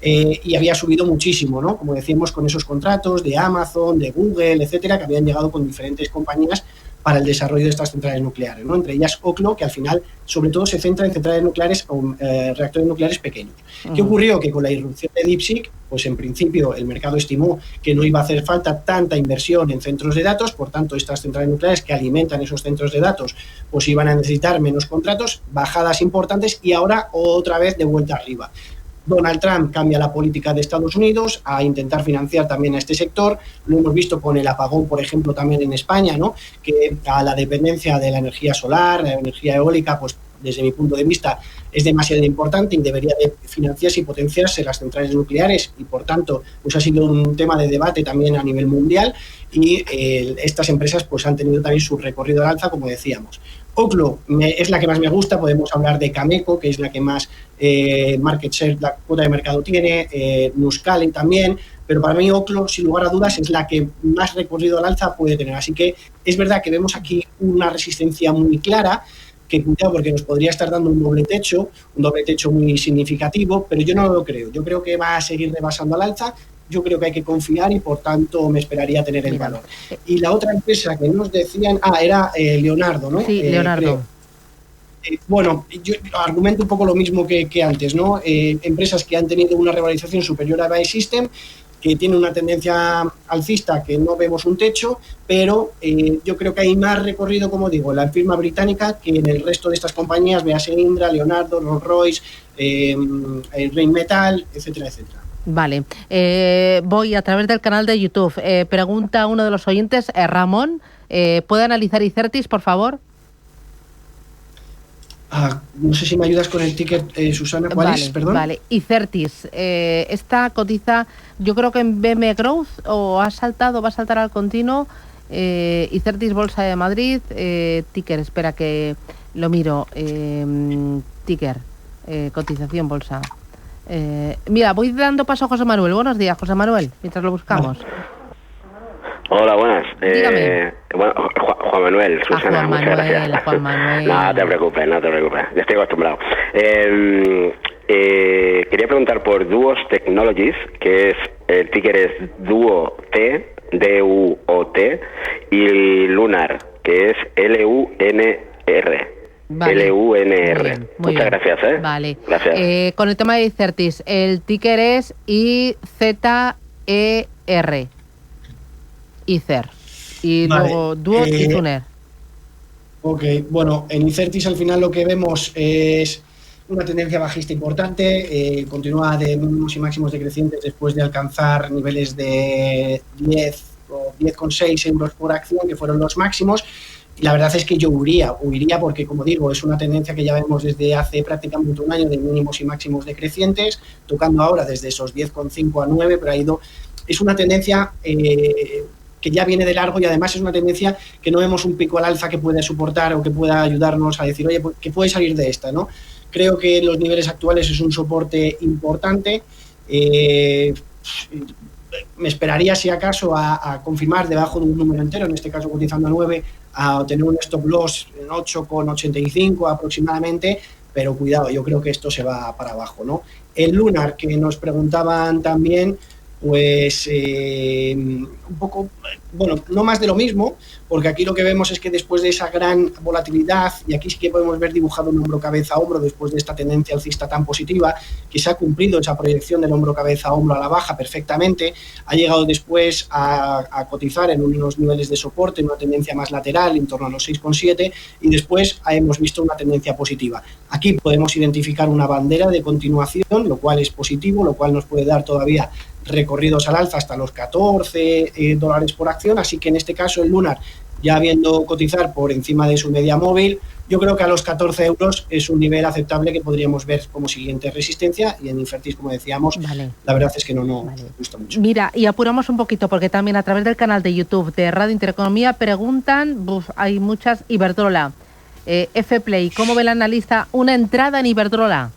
Y había subido muchísimo, ¿no? Como decíamos, con esos contratos de Amazon, de Google, etcétera, que habían llegado con diferentes compañías para el desarrollo de estas centrales nucleares, ¿no? Entre ellas Oclo, que al final sobre todo se centra en centrales nucleares o reactores nucleares pequeños. ¿Qué ocurrió? Que con la irrupción de DeepSeek, pues en principio el mercado estimó que no iba a hacer falta tanta inversión en centros de datos, por tanto estas centrales nucleares que alimentan esos centros de datos pues iban a necesitar menos contratos, bajadas importantes y ahora otra vez de vuelta arriba. Donald Trump cambia la política de Estados Unidos a intentar financiar también a este sector. Lo hemos visto con el apagón, por ejemplo, también en España, ¿no? Que a la dependencia de la energía solar, la energía eólica, pues desde mi punto de vista es demasiado importante y debería de financiarse y potenciarse las centrales nucleares y, por tanto, pues ha sido un tema de debate también a nivel mundial y estas empresas pues han tenido también su recorrido al alza, como decíamos. Oclo es la que más me gusta, podemos hablar de Cameco, que es la que más market share, la cuota de mercado tiene, Nuscale también, pero para mí Oclo, sin lugar a dudas, es la que más recorrido al alza puede tener. Así que es verdad que vemos aquí una resistencia muy clara, que cuidado porque nos podría estar dando un doble techo muy significativo, pero yo no lo creo. Yo creo que va a seguir rebasando al alza. Yo creo que hay que confiar y, por tanto, me esperaría tener el valor. Y la otra empresa que nos decían... era Leonardo, ¿no? Sí, Leonardo. Bueno, yo argumento un poco lo mismo que antes, ¿no? Empresas que han tenido una revalorización superior a BAE System, que tiene una tendencia alcista que no vemos un techo, pero yo creo que hay más recorrido, como digo, en la firma británica que en el resto de estas compañías, véase Indra, Leonardo, Rolls-Royce, Rheinmetall, etcétera, etcétera. Vale, voy a través del canal de YouTube. Pregunta uno de los oyentes, Ramón, ¿puede analizar Icertis, por favor? No sé si me ayudas con el ticket, Susana, ¿cuál es? Perdón. Vale, Icertis, esta cotiza, yo creo que en BM Growth, o va a saltar al continuo, Icertis Bolsa de Madrid, ticker, espera que lo miro, ticker, cotización bolsa. Mira, voy dando paso a José Manuel. Buenos días, José Manuel, mientras lo buscamos. Hola, buenas. Juan Manuel, Susana, Juan muchas gracias. Juan Manuel. No te preocupes, ya estoy acostumbrado. Quería preguntar por Duos Technologies, que es el ticker es Duo T, D-U-O-T, y Lunar, que es L-U-N-R. Vale. L-U-N-R. Muy Muchas bien. gracias, ¿eh? Vale. Gracias. Con el tema de Icertis, el ticker es I-Z-E-R. Icer. Y Vale. luego Duo y Tuner. Ok, bueno, en Incertis al final lo que vemos es una tendencia bajista importante, continúa de mínimos y máximos decrecientes después de alcanzar niveles de 10 o 10,6 euros por acción, que fueron los máximos. Y la verdad es que yo huiría porque, como digo, es una tendencia que ya vemos desde hace prácticamente un año de mínimos y máximos decrecientes, tocando ahora desde esos 10,5 a 9, pero es una tendencia que ya viene de largo y además es una tendencia que no vemos un pico al alza que pueda soportar o que pueda ayudarnos a decir, oye, pues, que puede salir de esta, ¿no? Creo que los niveles actuales es un soporte importante. Me esperaría, si acaso, a confirmar debajo de un número entero, en este caso cotizando a 9, a tener un stop loss en 8,85 aproximadamente, pero cuidado, yo creo que esto se va para abajo, ¿no? El Lunar, que nos preguntaban también, pues un poco, bueno, no más de lo mismo, porque aquí lo que vemos es que después de esa gran volatilidad, y aquí sí que podemos ver dibujado un hombro cabeza a hombro después de esta tendencia alcista tan positiva, que se ha cumplido esa proyección del hombro cabeza a hombro a la baja perfectamente, ha llegado después a cotizar en unos niveles de soporte, en una tendencia más lateral, en torno a los 6,7, y después hemos visto una tendencia positiva. Aquí podemos identificar una bandera de continuación, lo cual es positivo, lo cual nos puede dar todavía recorridos al alza hasta los 14 dólares por acción, así que en este caso el Lunar, ya viendo cotizar por encima de su media móvil, yo creo que a los 14 euros es un nivel aceptable que podríamos ver como siguiente resistencia, y en Incertis, como decíamos, la verdad es que no me gusta mucho. Mira, y apuramos un poquito porque también a través del canal de YouTube de Radio Intereconomía preguntan, hay muchas, Iberdrola, F-Play, ¿cómo ve el analista una entrada en Iberdrola?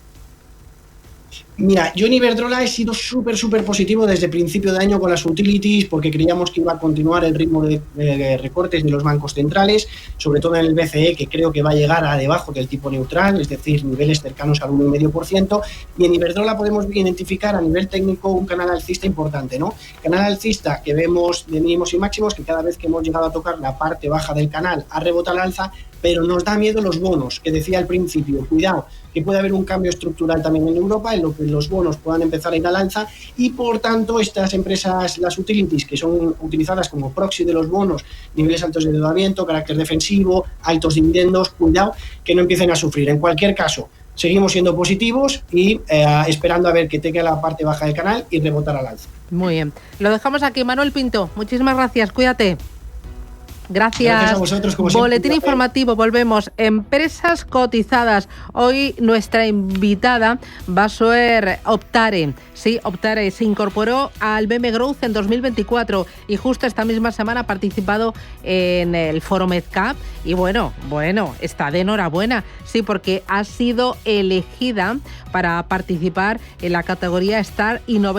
Mira, yo en Iberdrola he sido súper positivo desde principio de año con las utilities, porque creíamos que iba a continuar el ritmo de recortes de los bancos centrales, sobre todo en el BCE, que creo que va a llegar a debajo del tipo neutral, es decir, niveles cercanos al 1,5%, y en Iberdrola podemos identificar a nivel técnico un canal alcista importante, ¿no? Canal alcista que vemos de mínimos y máximos, que cada vez que hemos llegado a tocar la parte baja del canal ha rebotado al alza, pero nos da miedo los bonos, que decía al principio, cuidado, que puede haber un cambio estructural también en Europa, en lo que los bonos puedan empezar a ir al alza, y por tanto estas empresas, las utilities, que son utilizadas como proxy de los bonos, niveles altos de endeudamiento, carácter defensivo, altos dividendos, cuidado, que no empiecen a sufrir. En cualquier caso, seguimos siendo positivos y esperando a ver que tenga la parte baja del canal y rebotar al alza. Muy bien. Lo dejamos aquí. Manuel Pinto, muchísimas gracias. Cuídate. Gracias a vosotros, como Boletín informativo, volvemos. Empresas cotizadas. Hoy nuestra invitada va a ser Optare. Sí, Optare se incorporó al BM Growth en 2024 y justo esta misma semana ha participado en el Foro MedCap y bueno, está de enhorabuena. Sí, porque ha sido elegida para participar en la categoría Star Innovation